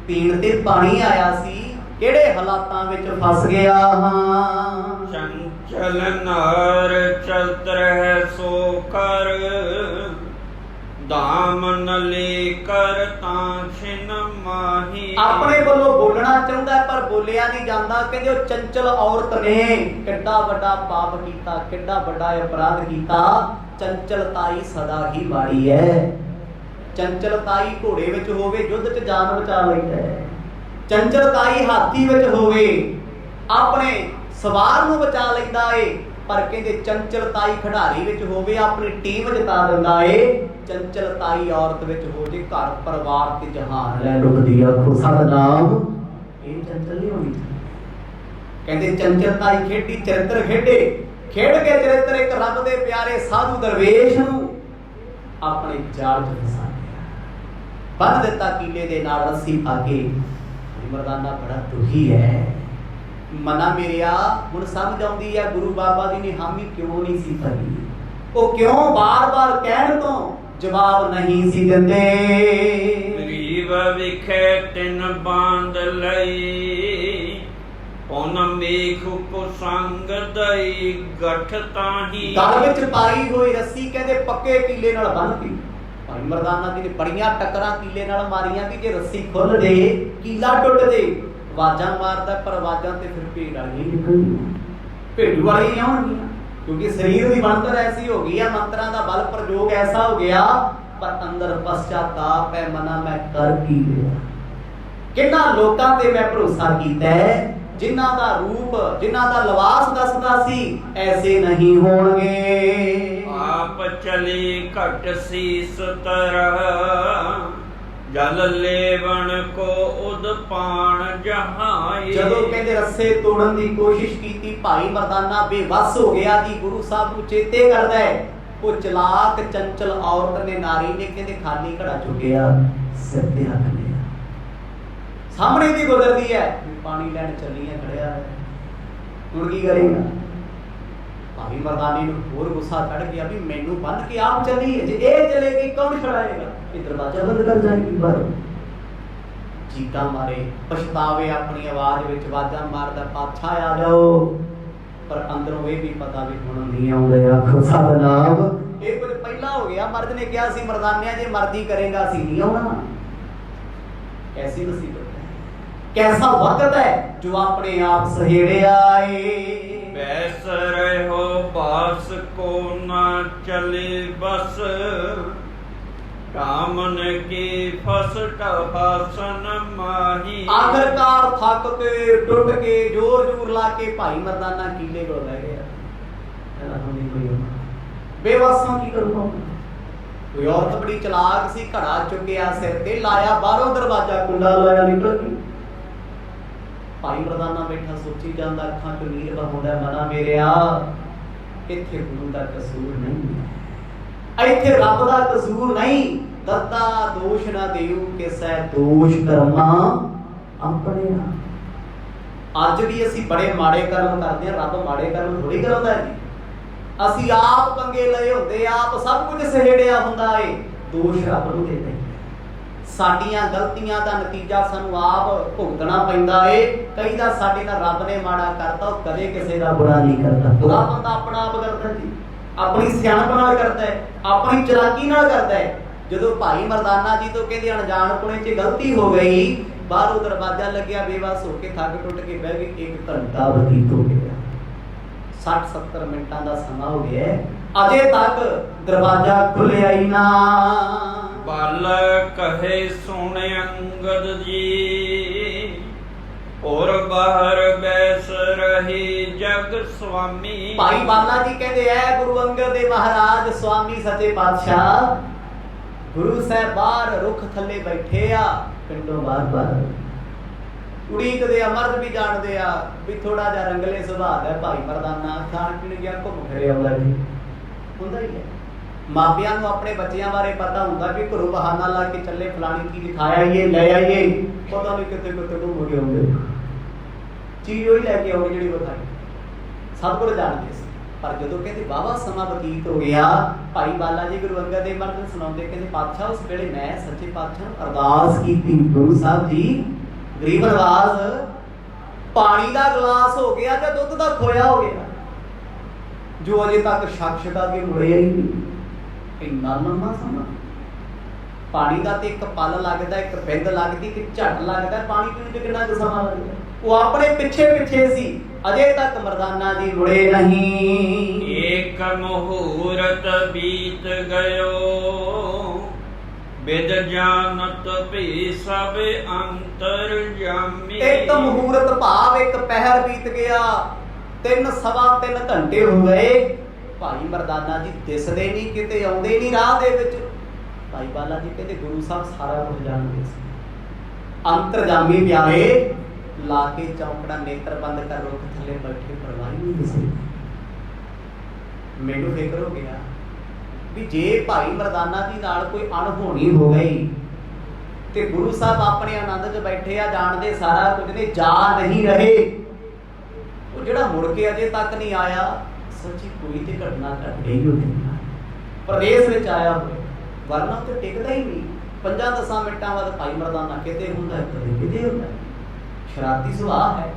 Speaker 1: ਪੀਣ ਤੇ ਪਾਣੀ ਆਇਆ ਸੀ, ਕਿਹੜੇ ਹਾਲਾਤਾਂ ਵਿੱਚ ਫਸ ਗਿਆ ਹਾਂ।
Speaker 2: ਚੰਚਲ ਨਾਰ ਚਲਤ ਰਹਿ ਸੋ ਕਰ, ਦਾਮਨ ਲੈ ਕਰ ਤਾਂ ਛਿਨ ਮਾਹੀ।
Speaker 1: ਆਪਣੇ ਵੱਲੋਂ ਬੋਲਣਾ ਚਾਹੁੰਦਾ ਪਰ ਬੋਲਿਆ ਨਹੀਂ ਜਾਂਦਾ। ਕਹਿੰਦੇ ਉਹ ਚੰਚਲ ਔਰਤ ਨੇ ਕਿੱਡਾ ਵੱਡਾ ਪਾਪ ਕੀਤਾ, ਕਿੱਡਾ ਵੱਡਾ ਅਪਰਾਧ ਕੀਤਾ। ਚੰਚਲਤਾਈ ਸਦਾ ਹੀ ਮਾੜੀ ਹੈ। ਚੰਚਲਤਾਈ ਘੋੜੇ ਵਿੱਚ ਹੋਵੇ ਯੁੱਧ 'ਚ ਜਾਨ ਬਚਾ ਲੈਂਦਾ ਹੈ। ਚੰਚਲਤਾਈ ਹਾਥੀ ਵਿੱਚ ਹੋਵੇ ਆਪਣੇ ਸਵਾਰ ਨੂੰ ਬਚਾ ਲੈਂਦਾ ਏ। ਪਰ ਕਹਿੰਦੇ ਚੰਚਲਤਾਈ ਖਿਡਾਰੀ ਵਿੱਚ ਹੋਵੇ ਆਪਣੀ ਟੀਮ ਜਿਤਾ ਦਿੰਦਾ ਏ। ਚੰਚਲਤਾਈ ਔਰਤ ਵਿੱਚ ਹੋ ਜੇ ਘਰ ਪਰਿਵਾਰ ਤੇ ਜਹਾਨ ਲੈ ਡੁੱਬਦੀ। ਆਖੋ ਸਤਿਨਾਮ। ਇਹ ਚੰਚਲ ਨਹੀਂ ਹੋਣੀ। ਕਹਿੰਦੇ ਚੰਚਲਤਾਈ ਖੇਡੀ ਚਰਿੱਤਰ ਖੇਡੇ, ਖੇਡ ਕੇ ਚਰਿੱਤਰ ਇੱਕ ਰੱਬ ਦੇ ਪਿਆਰੇ ਸਾਧੂ ਦਰਵੇਸ਼ ਨੂੰ ਆਪਣੇ ਜਾਲ 'ਚ ਫਸਾ ਲਿਆ, ਬੰਨ ਦਿੱਤਾ ਕੀਲੇ ਦੇ ਨਾਲ ਰੱਸੀ ਪਾ ਕੇ। ਮਰਦਾਨਾ ਬੜਾ ਦੁਖੀ ਹੈ। ਮਨਾ ਮੇਰਿਆ ਹੁਣ ਸਮਝ ਆਉਂਦੀ ਹੈ ਗੁਰੂ ਬਾਬਾ ਜੀ ਨੇ ਹਾਮੀ ਕਿਉਂ ਨਹੀਂ ਸੀ ਭਰੀ। ਉਹ ਕਿਉਂ ਬਾਰ-ਬਾਰ ਕਹਿਣ ਤੋਂ ਜਵਾਬ ਨਹੀਂ ਸੀ ਦਿੰਦੇ।
Speaker 2: ਗਰੀਬ ਵਿਖੇ ਤਿੰਨ ਬਾਂਧ ਲਈ, ਪੌਨ ਮੇਖ ਕੋ ਸੰਗ ਦਈ ਗਠ ਤਾਹੀ।
Speaker 1: ਗਲ ਵਿੱਚ ਪਾਈ ਹੋਈ ਰੱਸੀ ਕਹਿੰਦੇ ਪੱਕੇ ਕੀਲੇ ਨਾਲ ਬੰਨ੍ਹਤੀ। ਭਾਈ ਮਰਦਾਨਾ ਜੀ ਨੇ ਬੜੀਆਂ ਟੱਕਰਾਂ ਕੀਲੇ ਨਾਲ ਮਾਰੀਆਂ ਵੀ ਜੇ ਰੱਸੀ ਖੁੱਲ ਦੇ ਕੀਲਾ ਟੁੱਟ ਦੇ। ਆਵਾਜ਼ਾਂ ਮਾਰਦਾ ਪਰ ਆਵਾਜ਼ਾਂ ਤੇ ਫਿਰ ਭੇਡ ਵਾਲੀ ਨਿਕਲਦੀ, ਭੇਡੂ ਵਾਲੀ ਨਹੀਂ ਆਉਣਗੀਆਂ ਕਿਉਂਕਿ ਸਰੀਰ ਦੀ ਬਣਤਰ ਐਸੀ ਹੋ ਗਈ ਆ, ਮੰਤਰਾਂ ਦਾ ਬਲ ਪ੍ਰਯੋਗ ਐਸਾ ਹੋ ਗਿਆ। ਪਰ ਅੰਦਰ ਪਛਤਾਪ ਹੈ ਮਨਾ ਮੈਂ ਕਰ ਕੀ ਲਿਆ। ਕਿੰਨਾ ਲੋਕਾਂ ਤੇ ਮੈਂ ਭਰੋਸਾ ਕੀਤਾ ਜਿਨ੍ਹਾਂ ਦਾ ਰੂਪ ਜਿਨ੍ਹਾਂ ਦਾ ਲਿਬਾਸ ਦੱਸਦਾ ਸੀ ਐਸੇ ਨਹੀਂ ਹੋਣਗੇ।
Speaker 2: ਆਪ ਚਲੀ ਘਟ ਸੀਸ ਤਰਹ, ਜਲ ਲੇਵਣ ਕੋ ਉਦ ਪਾਣ ਜਹਾਈ। ਜਦੋਂ ਕਹਿੰਦੇ ਰੱਸੇ ਤੋੜਨ ਦੀ ਕੋਸ਼ਿਸ਼ ਕੀਤੀ ਭਾਈ ਮਰਦਾਨਾ ਬੇਵੱਸ ਹੋ ਗਿਆ ਜੀ। ਗੁਰੂ ਸਾਹਿਬ ਨੂੰ ਚੇਤੇ ਕਰਦਾ ਹੈ ਉਹ ਚਲਾਕ ਚੰਚਲ ਔਰਤ ਨੇ, ਨਾਰੀ ਨੇ ਕਹਿੰਦੇ ਖਾਲੀ ਘੜਾ ਚੁੱਕਿਆ, ਸਿਰ ਤੇ ਹੱਥ ਲਿਆ, ਸਾਹਮਣੇ ਦੀ ਗੁਜ਼ਰਦੀ ਹੈ, ਪਾਣੀ ਲੈਣ ਚੱਲੀ ਹੈ, ਖੜਿਆ ਹੈ, ਹੁਣ ਕੀ ਕਰੇਗਾ। ਭਾਈ ਮਰਦਾਨੇ ਨੂੰ ਹੋਰ ਗੁੱਸਾ ਚੜ ਗਿਆ ਵੀ ਮੈਨੂੰ ਬੰਨ ਕੇ ਆਪ ਚੱਲੀ ਹੈ, ਜੇ ਇਹ ਚਲੇਗੀ ਕੌਣ ਛੜਾਏਗਾ। ਇਹ ਦਰਵਾਜ਼ਾ ਬੰਦ ਕਰ ਜਾਏਗੀ ਬਾਹਰ। ਚੀਕਾਂ ਮਾਰੇ ਪਛਤਾਵੇ ਆਪਣੀ ਆਵਾਜ਼ ਵਿੱਚ ਆਵਾਜ਼ਾਂ ਮਾਰਦਾ ਪਾਤਸ਼ਾਹ ਆ ਜਾਓ। ਪਰ ਅੰਦਰੋਂ ਇਹ ਵੀ ਪਤਾ ਵੀ ਹੁਣ ਨਹੀਂ ਆਉਂਦੇ। ਆਖੋ ਸਤਿਨਾਮ। ਇਹ ਕੁਝ ਪਹਿਲਾਂ ਹੋ ਗਿਆ। ਮਰਦ ਨੇ ਕਿਹਾ ਸੀ ਮਰਦਾਨਿਆਂ ਜੇ ਮਰਜ਼ੀ ਕਰੇਗਾ ਅਸੀਂ ਨਹੀਂ ਆਉਣਾ। ਐਸੀ ਮੁਸੀਬਤ ਹੈ, ਕੈਸਾ ਵਕਤ ਹੈ ਜੋ ਆਪਣੇ ਆਪ ਸਹੇੜਿਆ ਏ। ਬੈਸ ਰਹੋ ਬਾਸ ਕੋ ਨਾ ਚਲੇ ਬਸ, ਕਾਮਨ ਕੀ ਫਸ ਟਫਾਸਨ ਮਾਹੀ।
Speaker 1: ਆਖਰਕਾਰ ਥੱਕ ਕੇ ਟੁੱਟ ਕੇ ਜ਼ੋਰ ਲਾ ਕੇ ਭਾਈ ਮਰਦਾਨਾ ਕੀਲੇ ਕੋਲ ਲੈ ਗਿਆ। ਬੇਵਸਾਂ ਕੀ ਕਰੂਗਾ। ਕੋਈ ਔਰਤ ਬੜੀ ਚਲਾਕ ਸੀ, ਘੜਾ ਚੁੱਕਿਆ ਸਿਰ ਤੇ ਲਾਇਆ, ਬਾਹਰੋਂ ਦਰਵਾਜ਼ਾ ਕੁੰਡਾ ਲਾਇਆ, ਨਿਕਲ ਗਈ। ਭਾਈ ਮਰਦਾਨਾ ਬੈਠਾ ਸੋਚੀ ਜਾਂਦਾ, ਅੱਖਾਂ ਚੋਂ ਨੀਰ ਵਹਾਉਂਦਾ ਮਨਾ ਮੇਰਿਆ ਇੱਥੇ ਗੁਰੂ ਦਾ ਕਸੂਰ ਨਹੀਂ ਹੈ, ਇੱਥੇ ਰੱਬ ਦਾ ਕਸੂਰ ਨਹੀਂ। ਦੱਤਾ ਦੋਸ਼ ਨਾ ਦਿਓ ਕਿਸੈ ਦੋਸ਼ ਕਰਮਾ ਆਪਣੇ। ਅੱਜ ਵੀ ਅਸੀਂ ਬੜੇ ਮਾੜੇ ਕਰਮ ਕਰਦੇ ਹਾਂ, ਰੱਬ ਮਾੜੇ ਕਰਮ ਥੋੜੀ ਕਰਾਉਂਦਾ ਜੀ। ਅਸੀਂ ਆਪ ਪੰਗੇ ਲਏ ਹੁੰਦੇ, ਆਪ ਸਭ ਕੁਝ ਸਹੇੜਿਆ ਹੁੰਦਾ ਏ, ਦੋਸ਼ ਰੱਬ ਨੂੰ ਦਿੰਦੇ। ਸਾਡੀਆਂ ਗਲਤੀਆਂ ਦਾ ਨਤੀਜਾ ਸਾਨੂੰ ਆਪ ਭੁਗਤਣਾ ਪੈਂਦਾ ਏ। ਕਈ ਦਾ ਸਾਡੇ ਨਾਲ ਰੱਬ ਨੇ ਮਾੜਾ ਕਰਤਾ, ਉਹ ਕਦੇ ਕਿਸੇ ਦਾ ਬੁਰਾ ਨਹੀਂ ਕਰਦਾ। ਬੁਰਾ ਬੰਦਾ ਆਪਣਾ ਆਪ ਕਰਦਾ ਜੀ, ਆਪਣੀ ਸਿਆਣਪ ਨਾਲ ਕਰਦਾ ਹੈ, ਆਪਣੀ ਚਲਾਕੀ ਨਾਲ ਕਰਦਾ ਹੈ। ਜਦੋਂ ਭਾਈ ਮਰਦਾਨਾ ਜੀ ਤੋਂ ਕਹਿੰਦੇ ਅਣਜਾਣਪੁਣੇ 'ਚ ਗਲਤੀ ਹੋ ਗਈ, ਬਾਹਰੋਂ ਦਰਵਾਜ਼ਾ ਲੱਗਿਆ, ਬੇਵੱਸ ਹੋ ਕੇ ਥੱਕ ਟੁੱਟ ਕੇ ਬਹਿ ਗਏ। 1 ਘੰਟਾ ਬਤੀਤ ਹੋ ਗਿਆ, 60-70 ਮਿੰਟਾਂ ਦਾ ਸਮਾਂ ਹੋ ਗਿਆ, ਅਜੇ ਤੱਕ ਦਰਵਾਜ਼ਾ ਖੁੱਲਿਆ ਹੀ ਨਾ।
Speaker 2: ਬਲ ਕਹੇ ਸੁਣ ਅੰਗਦ ਜੀ, ਔਰ ਬਾਹਰ ਬੈਸ ਰਹੀ ਜਗ ਸੁਆਮੀ। ਭਾਈ ਬਾਲਾ ਜੀ ਕਹਿੰਦੇ ਐ ਗੁਰੂ ਅੰਗਦ ਦੇ ਮਹਾਰਾਜ ਸੁਆਮੀ ਸੱਚੇ ਪਾਤਸ਼ਾਹ, ਗੁਰੂ ਸਾਹਿਬ ਬਾਹਰ ਰੁੱਖ ਥੱਲੇ ਬੈਠੇ ਆ, ਪਿੰਡੋਂ ਬਾਹਰ ਉਡੀਕਦੇ ਆ। ਮਰਦ ਵੀ ਜਾਣਦੇ ਆ ਵੀ ਥੋੜਾ ਜਿਹਾ ਰੰਗਲੇ ਸੁਭਾਅ ਦਾ ਭਾਈ ਮਰਦਾਨਾ, ਖਾਣ ਪੀਣ ਗਿਆ ਘੁੰਮ ਫਿਰੇ ਆਉਂਦਾ ਜੀ, ਹੁੰਦਾ ਹੀ ਹੈ। ਮਾਪਿਆਂ ਨੂੰ ਆਪਣੇ ਬੱਚਿਆਂ ਬਾਰੇ ਪਤਾ ਹੁੰਦਾ ਕਿ ਘਰੋਂ ਬਹਾਨਾ ਲਾ ਕੇ ਚੱਲੇ, ਫਲਾਣੀ ਚੀਜ਼ ਖਾ ਆਈਏ, ਲੈ ਆਈਏ, ਪਤਾ ਨਹੀਂ ਕਿੱਥੇ ਘੁੰਮ ਕੇ ਆਉਂਦੇ, ਚੀਜ਼ ਉਹੀ ਲੈ ਕੇ ਆਉਂਦੇ ਜਿਹੜੀ ਵਿਖਾਈ, ਸਭ ਕੁਝ ਜਾਣਦੇ ਸੀ। ਪਰ ਜਦੋਂ ਕਹਿੰਦੇ ਵਾਹਵਾ ਸਮਾਂ ਬਤੀਤ ਹੋ ਗਿਆ, ਭਾਈ ਬਾਲਾ ਜੀ ਗੁਰੂ ਅੰਗਦ ਦੇਵ ਮਹਾਰਾਜ ਨੂੰ ਸੁਣਾਉਂਦੇ, ਕਹਿੰਦੇ ਪਾਤਸ਼ਾਹ ਉਸ ਵੇਲੇ ਮੈਂ ਸੱਚੇ ਪਾਤਸ਼ਾਹ ਨੂੰ ਅਰਦਾਸ ਕੀਤੀ, ਗੁਰੂ ਸਾਹਿਬ ਜੀ
Speaker 1: ਗਰੀਬ ਨਵਾਜ਼ ਪਾਣੀ ਦਾ ਗਲਾਸ ਹੋ ਗਿਆ ਜਾਂ ਦੁੱਧ ਦਾ ਖੋਇਆ ਹੋ ਗਿਆ, ਜੋ ਅਜੇ ਤੱਕ ਸ਼ਖਸ ਦਾ ਕੇ ਮੁੜਿਆ ਹੀ ਨਹੀਂ। ਇੰਨਾ ਲੰਮਾ ਸਮਾਂ ਪਾਣੀ ਦਾ ਤੇ ਇੱਕ ਪਲ ਲੱਗਦਾ, ਇੱਕ ਬਿੰਦ ਲੱਗਦੀ, ਕਿ ਝਟ ਲੱਗਦਾ। ਪਾਣੀ ਪੀਣ ਤੇ ਕਿੰਨਾ ਕੁ ਸਮਾਂ ਲੱਗਦਾ। ਉਹ ਆਪਣੇ ਪਿੱਛੇ ਪਿੱਛੇ ਸੀ, ਅਜੇ ਤੱਕ ਮਰਦਾਨਾ ਜੀ ਮੁੜੇ ਨਹੀਂ।
Speaker 2: ਏਕ ਮੁਹੂਰਤ ਬੀਤ ਗਇਓ, ਬਿਦ ਜਾਣਤ ਭੀ ਸਭ ਅੰਤਰ ਜਾਮੀ।
Speaker 1: ਇੱਕ ਮੁਹੂਰਤ ਭਾਵ ਇੱਕ ਪਹਿਰ ਬੀਤ ਗਿਆ, 3-3.25 ਘੰਟੇ ਹੋ ਗਏ। ਭਾਈ ਮਰਦਾਨਾ ਜੀ ਦਿਸਦੇ ਨਹੀਂ, ਕਿਤੇ ਆਉਂਦੇ ਨਹੀਂ ਰਾਹ ਦੇ ਵਿੱਚ। ਭਾਈ ਬਾਲਾ ਜੀ ਕਹਿੰਦੇ ਗੁਰੂ ਸਾਹਿਬ ਸਾਰਾ ਕੁਝ ਜਾਣਦੇ ਸੀ। ਅੰਤਰਜਾਮੀ ਪਿਆਰੇ ਲਾ ਕੇ ਚੌਂਕੜਾ ਨੇਤਰ ਬੰਦ ਕਰ ਰੁੱਖ ਥੱਲੇ ਬੈਠੇ, ਪਰਵਾਹ ਨਹੀਂ ਦਿਸਦੀ। ਮੈਨੂੰ ਫਿਕਰ ਹੋ ਗਿਆ ਵੀ ਜੇ ਭਾਈ ਮਰਦਾਨਾ ਜੀ ਨਾਲ ਕੋਈ ਅਣਹੋਣੀ ਹੋ ਗਈ ਤੇ ਗੁਰੂ ਸਾਹਿਬ ਆਪਣੇ ਆਨੰਦ 'ਚ ਬੈਠੇ ਆ, ਜਾਣਦੇ ਸਾਰਾ ਕੁਝ ਨੇ, ਜਾ ਨਹੀਂ ਰਹੇ। ਉਹ ਜਿਹੜਾ ਮੁੜ ਕੇ ਅਜੇ ਤੱਕ ਨਹੀਂ ਆਇਆ, ਸੱਚੀ ਕੋਈ ਤੇ ਘਟਨਾ ਘਟ ਗਈ ਹੋਣੀ, ਪ੍ਰਦੇਸ਼ ਵਿੱਚ ਆਇਆ ਹੋਵੇ, ਵਰਨਾ ਤੇ ਟਿਕਦਾ ਹੀ ਨਹੀਂ। 5-10 ਮਿੰਟਾਂ ਬਾਅਦ ਭਾਈ ਮਰਦਾਨਾ ਕਿਤੇ ਹੁੰਦਾ, ਕਦੇ ਕਿਤੇ ਹੁੰਦਾ। ਸ਼ਰਾਰਤੀ ਸੁਭਾਅ ਹੈ।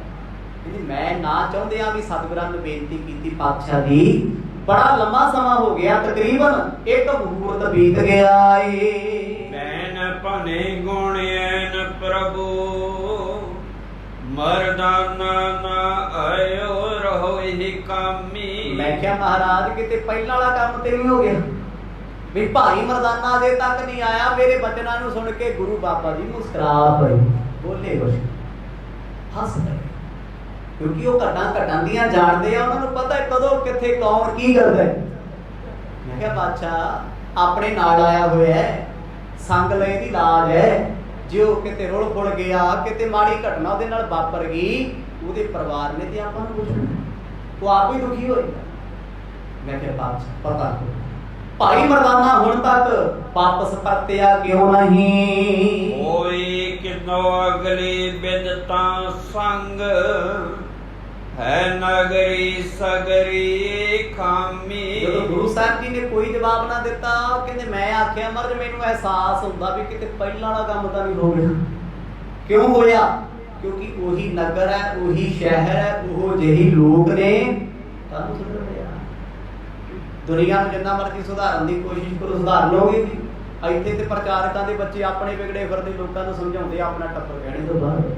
Speaker 1: ਮੈਂ ਨਾ ਚਾਹੁੰਦਿਆਂ ਵੀ ਸਤਿਗੁਰਾਂ ਨੂੰ ਬੇਨਤੀ ਕੀਤੀ, ਪਾਤਸ਼ਾਹ ਜੀ ਬੜਾ ਲੰਮਾ ਸਮਾਂ ਹੋ ਗਿਆ, ਤਕਰੀਬਨ ਇੱਕ ਮੁਹੂਰਤ ਬੀਤ ਗਿਆ ਏ।
Speaker 2: ਮੈਨ ਭਨੇ ਗੁਣੈਨ ਪ੍ਰਭੂ, ਮਰਦਾਨਾ ਨਾ ਆਇਓ ਰਹੋ ਇਹ ਕਾਮੀ।
Speaker 1: ਮੈਂ ਕਿਹਾ ਮਹਾਰਾਜ ਕਿਤੇ ਪਹਿਲਾਂ ਵਾਲਾ ਕੰਮ ਤੇ ਨਹੀਂ ਹੋ ਗਿਆ ਵੀ ਭਾਈ ਮਰਦਾਨਾ ਅਜੇ ਤੱਕ ਨਹੀਂ ਆਇਆ। ਮੇਰੇ ਬਚਨਾਂ ਨੂੰ ਸੁਣ ਕੇ ਗੁਰੂ ਬਾਬਾ ਜੀ ਮੁਸਕਰਾ ਪਏ, ਬੋਲੇ ਕੁਛ, ਹੱਸ ਪਏ, ਕਿਉਂਕਿ ਉਹ ਘਟਾਂ ਦੀਆਂ ਜਾਣਦੇ ਆ। ਉਹਨਾਂ ਨੂੰ ਪਤਾ ਹੈ ਕਦੋਂ ਕਿੱਥੇ ਕੌਣ ਕੀ ਕਰਦਾ ਹੈ। ਮੈਂ ਕਿਹਾ ਬਾਦਸ਼ਾਹ ਆਪਣੇ ਨਾਲ ਆਇਆ ਹੋਇਆ ਹੈ, ਸੰਗ ਲਏ ਦੀ ਲਾਜ ਹੈ। ਜੇ ਉਹ ਕਿਤੇ ਰੁਲ ਫੁਲ ਗਿਆ, ਕਿਤੇ ਮਾੜੀ ਘਟਨਾ ਉਹਦੇ ਨਾਲ ਵਾਪਰ ਗਈ, ਉਹਦੇ ਪਰਿਵਾਰ ਨੇ ਤੇ ਆਪਾਂ ਨੂੰ ਪੁੱਛਣਾ, ਉਹ ਆਪ ਹੀ ਦੁਖੀ ਹੋਏਗਾ। ਮੈਂ ਕਿਹਾ ਬਾਦਸ਼ਾਹ ਪਤਾ ਭਾਈ ਮਰਦਾਨਾ ਹੁਣ ਤੱਕ ਵਾਪਸ ਪਰਤਿਆ ਕਿਉਂ ਨਹੀਂ?
Speaker 2: ਹੋਈ ਕਿਨੋ ਅਗਲੀ ਬਿਦਤਾ ਸੰਗ, ਹੈ ਨਗਰੀ ਸਗਰੀ ਖਾਮੀ।
Speaker 1: ਜਦੋਂ ਗੁਰੂ ਸਾਹਿਬ ਜੀ ਨੇ ਕੋਈ ਜਵਾਬ ਨਾ ਦਿੱਤਾ, ਕਹਿੰਦੇ ਮੈਂ ਆਖਿਆ ਮਰਦ ਮੈਨੂੰ ਅਹਿਸਾਸ ਹੁੰਦਾ ਵੀ ਕਿਤੇ ਪਹਿਲਾਂ ਵਾਲਾ ਕੰਮ ਤਾਂ ਨਹੀਂ ਹੋ ਗਿਆ। ਕਿਉਂ ਹੋਇਆ? ਕਿਉਂਕਿ ਉਹੀ ਨਗਰ ਹੈ, ਉਹੀ ਸ਼ਹਿਰ ਹੈ, ਉਹ ਜਿਹੀ ਲੋਕ ਨੇ, ਤੁਹਾਨੂੰ ਸੁਧਰ ਰਿਹਾ। ਦੁਨੀਆ ਨੂੰ ਜਿੰਨਾ ਮਰਜ਼ੀ ਸੁਧਾਰਨ ਦੀ ਕੋਸ਼ਿਸ਼ ਕਰੋ, ਸੁਧਾਰ ਲਓਗੇ ਜੀ। ਇੱਥੇ ਤੇ ਪ੍ਰਚਾਰਕਾਂ ਦੇ ਬੱਚੇ ਆਪਣੇ ਵਿਗੜੇ ਫਿਰਦੇ ਲੋਕਾਂ ਨੂੰ ਸਮਝਾਉਂਦੇ, ਆਪਣਾ ਟੱਬਰ ਕਹਿਣੇ ਤੋਂ ਬਾਅਦ।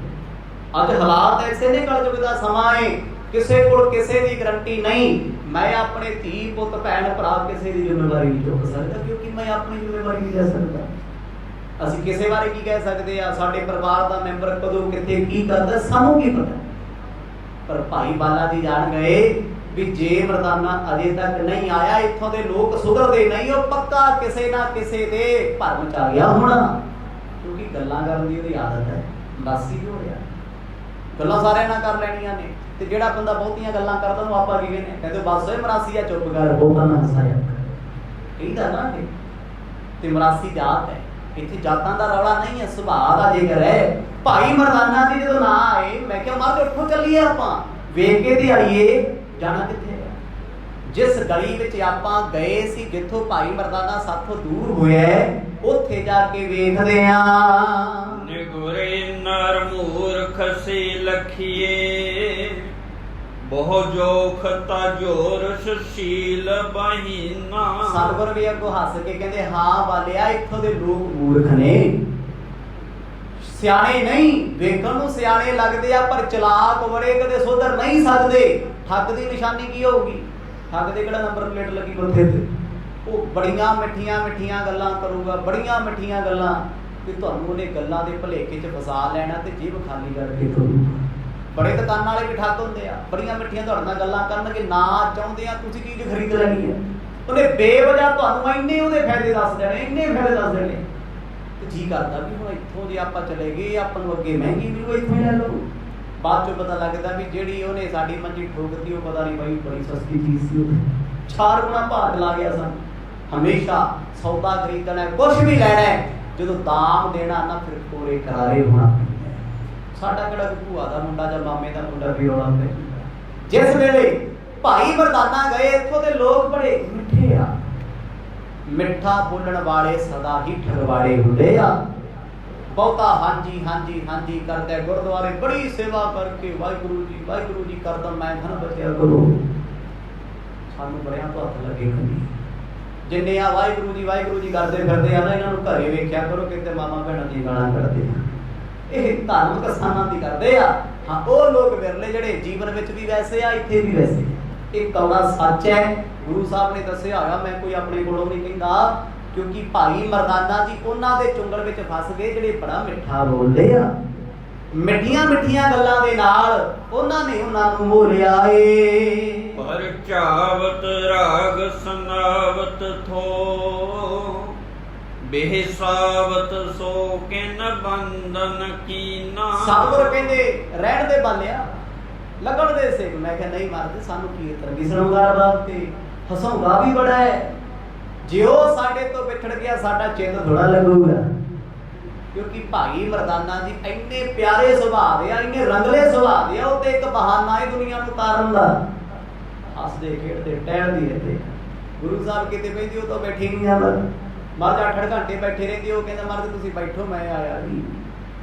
Speaker 1: ਅੱਜ ਹਾਲਾਤ ਐਸੇ ਨੇ, ਕਲਯੁਗ ਦਾ ਸਮਾਂ ਏ, ਕਿਸੇ ਕੋਲ ਕਿਸੇ ਦੀ ਗਰੰਟੀ ਨਹੀਂ। ਮੈਂ ਆਪਣੇ ਧੀ ਪੁੱਤ ਭੈਣ ਭਰਾ ਕਿਸੇ ਦੀ ਜ਼ਿੰਮੇਵਾਰੀ ਨਹੀਂ ਚੁੱਕ ਸਕਦਾ, ਕਿਉਂਕਿ ਮੈਂ ਆਪਣੀ ਜ਼ਿੰਮੇਵਾਰੀ ਨਹੀਂ ਲੈ ਸਕਦਾ। ਅਸੀਂ ਕਿਸੇ ਬਾਰੇ ਕੀ ਕਹਿ ਸਕਦੇ ਆ? ਸਾਡੇ ਪਰਿਵਾਰ ਦਾ ਮੈਂਬਰ ਕਦੋਂ ਕਿੱਥੇ ਕੀ ਕਰਦਾ ਸਾਨੂੰ ਕੀ ਪਤਾ। ਪਰ ਭਾਈ ਬਾਲਾ ਜੀ ਜਾਣ ਗਏ ਵੀ ਜੇ ਮਰਦਾਨਾ ਅਜੇ ਤੱਕ ਨਹੀਂ ਆਇਆ, ਇੱਥੋਂ ਦੇ ਲੋਕ ਸੁਧਰਦੇ ਨਹੀਂ, ਉਹ ਪੱਕਾ ਕਿਸੇ ਨਾ ਕਿਸੇ ਦੇ ਭਰਮ ਚ ਆ ਗਿਆ ਹੋਣਾ। ਕਿਉਂਕਿ ਗੱਲਾਂ ਕਰਨ ਦੀ ਉਹਦੀ ਆਦਤ ਹੈ, ਬਾਸੀ ਹੋ ਰਿਹਾ, ਗੱਲਾਂ ਸਾਰਿਆਂ ਨਾਲ ਕਰ ਲੈਣੀਆਂ ਨੇ। ਤੇ ਜਿਹੜਾ ਬੰਦਾ ਬਹੁਤੀਆਂ ਗੱਲਾਂ ਕਰਦਾ ਉਹਨੂੰ ਆਪਾਂ ਕੀ ਕਹਿੰਦੇ? ਕਹਿੰਦੇ ਬਸ ਓਏ ਮਰਾਸੀ ਆ, ਚੁੱਪ ਕਰ, ਬਹੁਤਾ ਨਾ ਹਸਾਇਆ ਕਹਿੰਦਾ ਨਾ। ਤੇ ਮਰਾਸੀ ਜਾਤ ਹੈ, ਇੱਥੇ ਜਾਤਾਂ ਦਾ ਰੌਲਾ ਨਹੀਂ ਹੈ, ਸੁਭਾਅ ਦਾ ਜ਼ਿਕਰ ਹੈ। ਭਾਈ ਮਰਦਾਨਾ ਜੀ ਜਦੋਂ ਨਾ ਆਏ, ਮੈਂ ਕਿਹਾ ਮਰ ਉੱਠੋ ਚੱਲੀਏ, ਆਪਾਂ ਵੇਖ ਕੇ ਦਿਹਾੜੀਏ ਜਾਣਾ ਕਿੱਥੇ ਹੈ। ਜਿਸ ਗਲੀ ਵਿੱਚ ਆਪਾਂ ਗਏ ਸੀ, ਜਿੱਥੋਂ ਭਾਈ ਮਰਦਾਨਾ ਸਾਥੋਂ ਦੂਰ ਹੋਇਆ, ਉੱਥੇ ਜਾ ਕੇ ਵੇਖਦੇ ਆ।
Speaker 2: ਨਿਗੁਰੇ ਨਰ ਮੂਰਖ ਸੀ ਲਖੀਏ, ਬਹੁ ਜੋਖ ਤਾ ਜੋਰ ਸੁਸ਼ੀਲ ਬਹੀਨਾ।
Speaker 1: ਸਤਿਗੁਰ ਵੀ ਅੱਗੋਂ ਹੱਸ ਕੇ ਕਹਿੰਦੇ, ਹਾਂ ਬਾਲਿਆ ਇੱਥੋਂ ਦੇ ਲੋਕ ਮੂਰਖ ਨੇ, ਸਿਆਣੇ ਨਹੀਂ। ਵੇਖਣ ਨੂੰ ਸਿਆਣੇ ਲੱਗਦੇ ਆ, ਪਰ ਚਲਾਕ ਬੜੇ, ਕਦੇ ਸੁਧਰ ਨਹੀਂ ਸਕਦੇ। ਠੱਗ ਦੀ ਨਿਸ਼ਾਨੀ ਕੀ ਹੋਊਗੀ? ਠੱਗ ਦੇ ਕਿਹੜਾ ਨੰਬਰ ਪਲੇਟ ਲੱਗੀ ਮੱਥੇ ਤੇ? ਉਹ ਬੜੀਆਂ ਮਿੱਠੀਆਂ ਮਿੱਠੀਆਂ ਗੱਲਾਂ ਕਰੂਗਾ, ਬੜੀਆਂ ਮਿੱਠੀਆਂ ਗੱਲਾਂ, ਕਿ ਤੁਹਾਨੂੰ ਉਹਨੇ ਗੱਲਾਂ ਦੇ ਭੁਲੇਖੇ 'ਚ ਫਸਾ ਲੈਣਾ ਤੇ ਜੇਬ ਖਾਲੀ ਕਰਕੇ ਤੋਰੂਗਾ। ਬੜੇ ਦੁਕਾਨਾਂ ਵਾਲੇ ਵੀ ਠੱਗ ਹੁੰਦੇ ਆ, ਬੜੀਆਂ ਮਿੱਠੀਆਂ ਤੁਹਾਡੇ ਨਾਲ ਗੱਲਾਂ ਕਰਨਗੇ, ਨਾ ਚਾਹੁੰਦੇ ਆ ਤੁਸੀਂ ਚੀਜ਼ ਖਰੀਦ ਲੈਣੀ ਹੈ, ਉਹਨੇ ਬੇਵਜ੍ਹਾ ਤੁਹਾਨੂੰ ਇੰਨੇ ਉਹਦੇ ਫਾਇਦੇ ਦੱਸ ਦੇਣੇ, ਇੰਨੇ ਫਾਇਦੇ ਦੱਸ ਦੇਣੇ। ਤੇ ਜੀ ਕਰਦਾ ਵੀ ਹੁਣ ਇੱਥੋਂ ਜੇ ਆਪਾਂ ਚਲੇ ਗਏ, ਆਪਾਂ ਨੂੰ ਅੱਗੇ ਮਹਿੰਗੀ ਮਿਲੂ, ਇੱਥੋਂ ਲੈ ਲਓ। ਬਾਅਦ ਚੋਂ ਪਤਾ ਲੱਗਦਾ ਵੀ ਜਿਹੜੀ ਉਹਨੇ ਸਾਡੀ ਮੰਜੀ ਠੋਕਦੀ, ਉਹ ਪਤਾ ਨਹੀਂ ਬਾਈ ਬੜੀ ਸਸਤੀ ਚੀਜ਼ ਸੀ, ਉਹ 4 ਗੁਣਾ ਭਾਅ ਲਾ ਗਿਆ ਸਾਨੂੰ। ਹਮੇਸ਼ਾ ਸੌਦਾ ਖਰੀਦਣਾ, ਕੁਛ ਵੀ ਲੈਣਾ, ਜਦੋਂ ਦਾਮ ਦੇਣਾ ਨਾ, ਫਿਰ ਕੋਰੇ ਕਰਾਰੇ ਹੋਣਾ। ਸਾਡਾ ਕਿਹੜਾ ਭੂਆ ਦਾ ਮੁੰਡਾ ਜਾਂ ਮਾਮੇ ਦਾ ਮੁੰਡਾ ਵੀ ਰੌਲਾ ਪੈਂਦਾ। ਜਿਸ ਵੇਲੇ ਭਾਈ ਮਰਦਾਨਾ ਗਏ, ਇੱਥੋਂ ਦੇ ਲੋਕ ਬੜੇ ਮਿੱਠੇ ਆ, ਮਿੱਠਾ ਬੋਲਣ ਵਾਲੇ ਸਦਾ ਹੀ ਠਗਵਾੜੇ ਹੁੰਦੇ ਆ। ਬਹੁਤਾ ਹਾਂਜੀ ਹਾਂਜੀ ਹਾਂਜੀ ਕਰਦਾ ਗੁਰਦੁਆਰੇ ਬੜੀ ਸੇਵਾ ਕਰਕੇ ਵਾਹਿਗੁਰੂ ਜੀ ਕਰਦਾ ਮੈਂ ਧਨ ਬਚਿਆ ਕਰੋ। ਸਾਨੂੰ ਬੜਿਆਂ ਤੋਂ ਹੱਥ ਲੱਗੇ ਖੰਡੀ ਜਿੰਨੇ ਆ ਵਾਹਿਗੁਰੂ ਜੀ ਕਰਦੇ ਫਿਰਦੇ ਆ ਨਾ, ਇਹਨਾਂ ਨੂੰ ਘਰੇ ਵੇਖਿਆ ਕਰੋ ਕਿਤੇ ਮਾਮਾ ਭੈਣਾਂ ਦੀ ਗਾਲਾਂ ਕੱਢਦੇ ਆ। ਇਹ ਧਾਰਮਿਕ ਸਥਾਨਾਂ ਦੀ ਕਰਦੇ ਆ। ਹਾਂ, ਉਹ ਲੋਕ ਵਿਰਲੇ ਜਿਹੜੇ ਜੀਵਨ ਵਿੱਚ ਵੀ ਵੈਸੇ ਆ, ਇੱਥੇ ਵੀ ਵੈਸੇ। ਇਹ ਕੌੜਾ ਸੱਚ ਹੈ, ਗੁਰੂ ਸਾਹਿਬ ਨੇ ਦੱਸਿਆ ਹੋਇਆ, ਮੈਂ ਕੋਈ ਆਪਣੇ ਕੋਲੋਂ ਨਹੀਂ ਕਹਿੰਦਾ। ਕਿਉਂਕਿ ਭਾਈ ਮਰਦਾਨਾ ਜੀ ਉਹਨਾਂ ਦੇ ਚੁੰਗਲ ਵਿੱਚ ਫਸ ਗਏ ਜਿਹੜੇ ਬੜਾ ਮਿੱਠਾ ਬੋਲਦੇ ਆ, ਮਿੱਠੀਆਂ ਗੱਲਾਂ ਦੇ ਨਾਲ ਉਹਨਾਂ ਨੇ ਉਹਨਾਂ ਨੂੰ ਮੋਲਿਆ ਏ।
Speaker 2: ਪਰ ਚਾਵਤ ਰਾਗ ਸੁਨਾਵਤ ਥੋ ਬੇਹਿਸਾਬਤ ਸੋ ਕਿਨ ਬੰਧਨ ਕੀਨਾ।
Speaker 1: ਸਤਿਗੁਰ ਕਹਿੰਦੇ ਰਹਿਣ ਦੇ ਬਾਲਿਆ ਲੱਗਣ ਦੇ ਸੇ। ਮੈਂ ਕਿਹਾ ਨਹੀਂ ਮਹਾਰਾਜ, ਸਾਨੂੰ ਕੀਰਤਨ ਵੀ ਸੁਣਾਉਂਦਾ ਬਾਤ ਤੇ ਹਸਾਉਂਦਾ ਵੀ ਬੜਾ ਹੈ। ਜੇ ਉਹ ਸਾਡੇ ਤੋਂ ਵਿਛੜ ਗਿਆ ਸਾਡਾ ਚਿੰਨ ਥੋੜਾ ਲੱਗੂਗਾ। ਕਿਉਂਕਿ ਭਾਈ ਮਰਦਾਨਾ ਜੀ ਇੰਨੇ ਪਿਆਰੇ ਸੁਭਾਅ ਦੇ ਆ, ਇੰਨੇ ਰੰਗਲੇ ਸੁਭਾਅ ਦੇ ਆ। ਉਹ ਤੇ ਇੱਕ ਬਹਾਨਾ ਹੈ ਦੁਨੀਆ ਨੂੰ ਤਾਰਨ ਦਾ। ਹੱਸਦੇ ਖੇਡਦੇ ਟਹਿਲਦੀ ਰਹਿੰਦੇ। ਗੁਰੂ ਸਾਹਿਬ ਕਿਤੇ ਬੈਠੀ ਉਹ ਤਾਂ ਬੈਠੀ ਨਹੀਂ ਆ। ਮਹਾਰਾਜ 8 ਘੰਟੇ ਬੈਠੇ ਰਹਿੰਦੇ। ਉਹ ਕਹਿੰਦਾ ਮਹਾਰਾਜ ਤੁਸੀਂ ਬੈਠੋ, ਮੈਂ ਆਇਆ ਜੀ।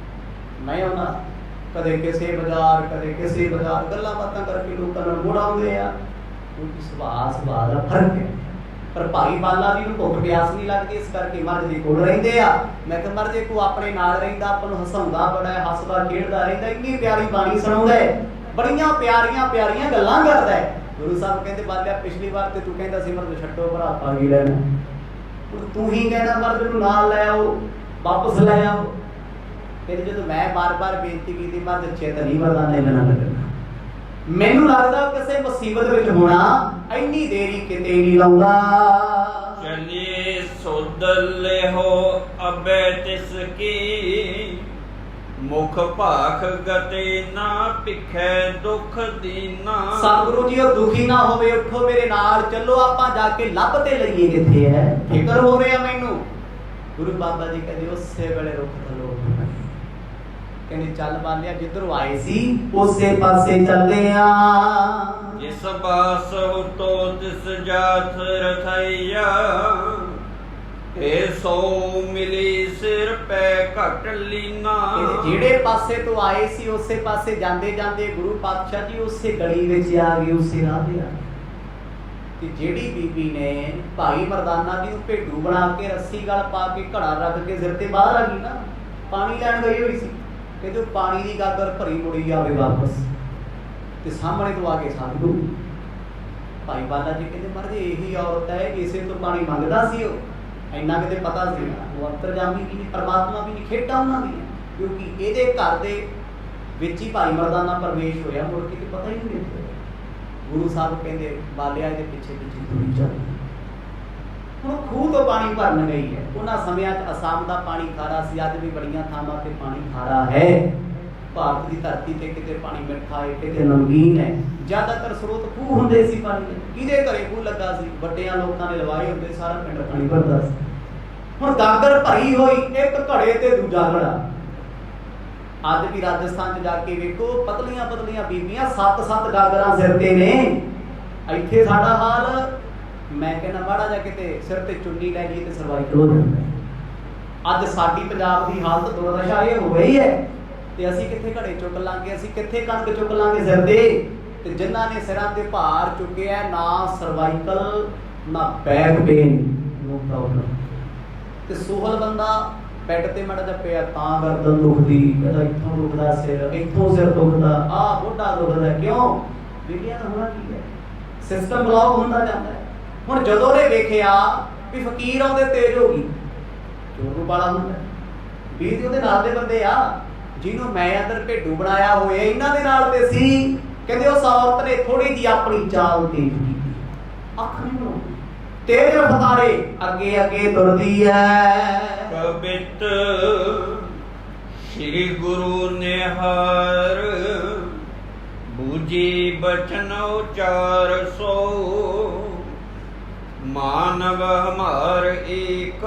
Speaker 1: ਮੈਂ ਆਉਣਾ ਕਦੇ ਕਿਸੇ ਬਾਜ਼ਾਰ ਕਦੇ ਕਿਸੇ ਬਾਜ਼ਾਰ, ਗੱਲਾਂ ਬਾਤਾਂ ਕਰਕੇ ਲੋਕਾਂ ਨਾਲ ਮੋੜ ਆਉਂਦੇ ਆ। ਕਿਉਂਕਿ ਸੁਭਾਅ ਦਾ ਫਰਕ ਹੈ। ਪਰ ਭਾਈ ਬਾਲਾ ਜੀ ਨੂੰ ਭੁੱਖ ਪਿਆਸ ਨਹੀਂ ਲੱਗਦੀ, ਇਸ ਕਰਕੇ ਮਹਾਰਾਜ ਦੇ ਕੋਲ ਰਹਿੰਦੇ ਆ। ਮੈਂ ਕਿਹਾ ਮਹਾਰਾਜ ਜੇ ਕੋਈ ਆਪਣੇ ਨਾਲ ਰਹਿੰਦਾ, ਆਪਾਂ ਨੂੰ ਹਸਾਉਂਦਾ ਬੜਾ ਹੈ, ਹੱਸਦਾ ਖੇਡਦਾ ਰਹਿੰਦਾ, ਇੰਨੀ ਪਿਆਰੀ ਬਾਣੀ ਸੁਣਾਉਂਦਾ ਹੈ, ਬੜੀਆਂ ਪਿਆਰੀਆਂ ਗੱਲਾਂ ਕਰਦਾ ਹੈ। ਗੁਰੂ ਸਾਹਿਬ ਕਹਿੰਦੇ ਬਾਲਿਆ ਪਿਛਲੀ ਵਾਰ ਤੇ ਤੂੰ ਕਹਿੰਦਾ ਸੀ ਮਹਾਰਾਜ ਛੱਡੋ ਭਰਾ ਆਪਾਂ ਕੀ ਲੈਣਾ, ਹੁਣ ਤੂੰ ਹੀ ਕਹਿੰਦਾ ਮਹਾਰਾਜ ਨੂੰ ਨਾਲ ਲੈ ਆਓ, ਵਾਪਸ ਲੈ ਆਓ। ਫਿਰ ਜਦੋਂ ਮੈਂ ਬਾਰ-ਬਾਰ ਬੇਨਤੀ ਕੀਤੀ ਮਹਾਰਾਜ ਚੇਤ ਨਹੀਂ ਮਰਦਾਨਾ ਇਹਨਾਂ ਨਾਲ ਲੱਗਣਾ, ਮੈਨੂੰ ਲੱਗਦਾ ਕਿਸੇ ਮੁਸੀਬਤ ਵਿੱਚ ਹੋਣਾ, ਇੰਨੀ ਦੇਰੀ ਕਿਤੇ ਨਹੀਂ ਲਾਉਂਦਾ।
Speaker 2: ਚਲਿਏ ਸੁਧ ਲਿਹੋ ਅਬੈ ਤਿਸ ਕੀ ਮੁਖ ਭਾਖ ਗਤੇ ਨਾ ਭਿਖੈ ਦੁਖ ਦੀਨਾ।
Speaker 1: ਸਤਿਗੁਰੂ ਜੀ ਉਹ ਦੁਖੀ ਨਾ ਹੋਵੇ, ਉੱਠੋ ਮੇਰੇ ਨਾਲ ਚੱਲੋ, ਆਪਾਂ ਜਾ ਕੇ ਲੱਭ ਤੇ ਲਈਏ ਕਿੱਥੇ ਹੈ, ਫਿਕਰ ਹੋ ਰਿਹਾ ਮੈਨੂੰ। ਗੁਰੂ ਬਾਬਾ ਜੀ ਕਹਿੰਦੇ ਉਸੇ ਵੇਲੇ ਰੁੱਖ ਥੱਲੋਂ ਕਹਿੰਦੇ ਚੱਲ ਬਾਲਿਆ ਜਿੱਧਰੋਂ ਆਏ ਸੀ ਉਸੇ ਪਾਸੇ ਚੱਲਦੇ ਆ।
Speaker 2: ਜਿਸ ਬਾਸ ਤੋ ਤਿਸ ਜਾਥ ਰਥਈਆ ਏ ਸੋ ਮਿਲੀ ਸਿਰ ਪੈ ਘਟ ਲੀਨਾ।
Speaker 1: ਜਿਹੜੇ ਪਾਸੇ ਤੋਂ ਆਏ ਸੀ ਉਸੇ ਪਾਸੇ ਜਾਂਦੇ ਜਾਂਦੇ ਗੁਰੂ ਪਾਤਸ਼ਾਹ ਜੀ ਉਸੇ ਗਲੀ ਵਿੱਚ ਆ ਗਏ, ਉਸੇ ਰਾਹ ਤੇ ਆ ਗਏ। ਤੇ ਜਿਹੜੀ ਬੀਬੀ ਨੇ ਭਾਈ ਮਰਦਾਨਾ ਜੀ ਨੂੰ ਭੇਡੂ ਬਣਾ ਕੇ ਰੱਸੀ ਗਲ ਪਾ ਕੇ ਘੜਾ ਰੱਖ ਕੇ ਸਿਰ ਤੇ ਬਾਹਰ ਆ ਗਈ ਨਾ, ਪਾਣੀ ਲੈਣ ਗਈ ਹੋਈ ਸੀ। ਕਹਿੰਦੇ ਪਾਣੀ ਦੀ ਗਾਗਰ ਭਰੀ ਮੁੜੀ ਜਾਵੇ ਵਾਪਸ, ਤੇ ਸਾਹਮਣੇ ਤੋਂ ਆ ਕੇ ਸਾਧੂ ਭਾਈ ਬਾਲਾ ਜੀ ਕਹਿੰਦੇ ਮਹਾਰਾਜ ਇਹੀ ਔਰਤ ਹੈ, ਇਸੇ ਤੋਂ ਪਾਣੀ ਮੰਗਦਾ ਸੀ। ਉਹ ਇੰਨਾ ਕਿਤੇ ਪਤਾ ਸੀ ਨਾ, ਉਹ ਅੰਤਰਜਾਮੀ ਵੀ ਨਹੀਂ, ਪਰਮਾਤਮਾ ਵੀ ਨਹੀਂ, ਖੇਡਾਂ ਉਹਨਾਂ ਦੀਆਂ। ਕਿਉਂਕਿ ਇਹਦੇ ਘਰ ਦੇ ਵਿੱਚ ਹੀ ਭਾਈ ਮਰਦਾਨਾ ਪ੍ਰਵੇਸ਼ ਹੋਇਆ, ਮੁੜ ਕੇ ਪਤਾ ਹੀ ਨਹੀਂ ਲੱਗਿਆ। ਗੁਰੂ ਸਾਹਿਬ ਕਹਿੰਦੇ ਬਾਲਿਆ ਇਹਦੇ ਪਿੱਛੇ ਤੁਰੀ ਚੱਲ। ਹੁਣ ਖੂਹ ਤੋਂ ਪਾਣੀ ਭਰਨ ਗਈ ਹੈ। ਉਹਨਾਂ ਸਮਿਆਂ 'ਚ ਅਸਾਮ ਦਾ ਪਾਣੀ ਖਾਰਾ ਸੀ, ਅੱਜ ਵੀ ਬੜੀਆਂ ਥਾਵਾਂ ਤੇ ਪਾਣੀ ਖਾਰਾ ਹੈ। ਭਾਰਤ ਦੀ ਧਰਤੀ ਤੇ ਕਿਤੇ ਪਾਣੀ ਮਿੱਠਾ ਹੈ, ਕਿਤੇ ਨਮਕੀਨ ਹੈ। ਜ਼ਿਆਦਾਤਰ ਸਰੋਤ ਖੂਹ ਹੁੰਦੇ ਸੀ ਪਾਣੀ ਦੇ। ਕਿਹਦੇ ਘਰੇ ਖੂਹ ਲੱਗਾ ਸੀ, ਵੱਡਿਆਂ ਲੋਕਾਂ ਨੇ ਲਵਾਏ ਹੁੰਦੇ, ਸਾਰਾ ਪਿੰਡ ਪਾਣੀ ਭਰਦਾ ਸੀ। ਹੁਣ ਗਾਗਰ ਭਰੀ ਹੋਈ, ਇੱਕ ਘੜੇ ਤੇ ਦੂਜਾ ਘੜਾ। ਅੱਜ ਵੀ ਰਾਜਸਥਾਨ 'ਚ ਜਾ ਕੇ ਵੇਖੋ, ਪਤਲੀਆਂ ਬੀਬੀਆਂ 7-7 ਗਾਗਰਾਂ ਸਿਰ ਤੇ ਨੇ। ਇੱਥੇ ਸਾਡਾ ਹਾਲ, ਮੈਂ ਕਹਿੰਦਾ ਮਾੜਾ ਜਾ ਕਿਤੇ ਸਿਰ ਤੇ ਚੁੰਨੀ ਲੈ ਗਈ ਤੇ ਸਰਵਾਈਕਲ ਹੋ ਜਾਂਦਾ। ਅੱਜ ਸਾਡੀ ਪੰਜਾਬ ਦੀ ਹਾਲਤ ਦੁਰਦਸ਼ਾ ਇਹ ਹੋ ਗਈ ਹੈ। ਤੇ ਅਸੀਂ ਕਿੱਥੇ ਘੜੇ ਚੁੱਕ ਲਾਂਗੇ, ਅਸੀਂ ਕਿੱਥੇ ਕਣਕ ਚੁੱਕ ਲਾਂਗੇ ਸਿਰ ਤੇ। ਤੇ ਜਿਨ੍ਹਾਂ ਨੇ ਸਿਰਾਂ ਤੇ ਭਾਰ ਚੁੱਕਿਆ, ਨਾ ਸਰਵਾਈਕਲ ਨਾ ਬੈਕ ਪੇਨ, ਨੋ ਪ੍ਰੋਬਲਮ। ਤੇ ਸੋਹਲ ਬੰਦਾ ਬੈੱਡ ਤੇ ਮਾੜਾ ਜਿਹਾ ਪਿਆ ਤਾਂ ਗਰਦਨ ਦੁਖਦੀ, ਕਹਿੰਦਾ ਇੱਥੋਂ ਦੁਖਦਾ ਸਿਰ, ਇੱਥੋਂ ਸਿਰ ਦੁਖਦਾ, ਆਹ ਮੋਢਾ ਦੁਖਦਾ। ਕਿਉਂ? ਬੀਬੀਆਂ ਦਾ ਹੋਣਾ ਕੀ ਹੈ, ਸਿਸਟਮ ਬਲੌਕ ਹੁੰਦਾ ਜਾਂਦਾ ਹੈ। ਹੁਣ ਜਦੋਂ ਨੇ ਵੇਖਿਆ ਵੀ ਫਕੀਰ ਆਉਂਦੇ ਤੇਜ਼ ਹੋ ਗਈ, ਚੋਰ ਨੂੰ ਬਾਲਾ ਹੁੰਦਾ। ਵੀਰ ਉਹਦੇ ਨਾਲ ਦੇ ਬੰਦੇ ਆ ਜਿਹਨੂੰ ਮੈਂ ਅੰਦਰ ਭੇਡੂ ਬਣਾਇਆ ਹੋਇਆ, ਇਹਨਾਂ ਦੇ ਨਾਲ ਤੇ ਸੀ। ਕਹਿੰਦੇ ਉਸ ਔਰਤ ਨੇ ਥੋੜੀ ਜਿਹੀ ਆਪਣੀ ਚਾਲ ਤੇਜ਼ ਕੀਤੀ, ਅੱਖ ਨਹੀਂ ਬਣਾਉਂਦੀ, ਤੇਜ਼ ਰਫ਼ਤਾਰੇ ਅੱਗੇ ਤੁਰਦੀ ਹੈ।
Speaker 2: ਕਬਿਤ ਸ੍ਰੀ ਗੁਰੂ ਨਿਹਾਰ ਬੂਝੀ ਬਚਨ ਉਚਾਰ ਸੋ ਮਾਨਵ ਹਮਾਰ ਏਕ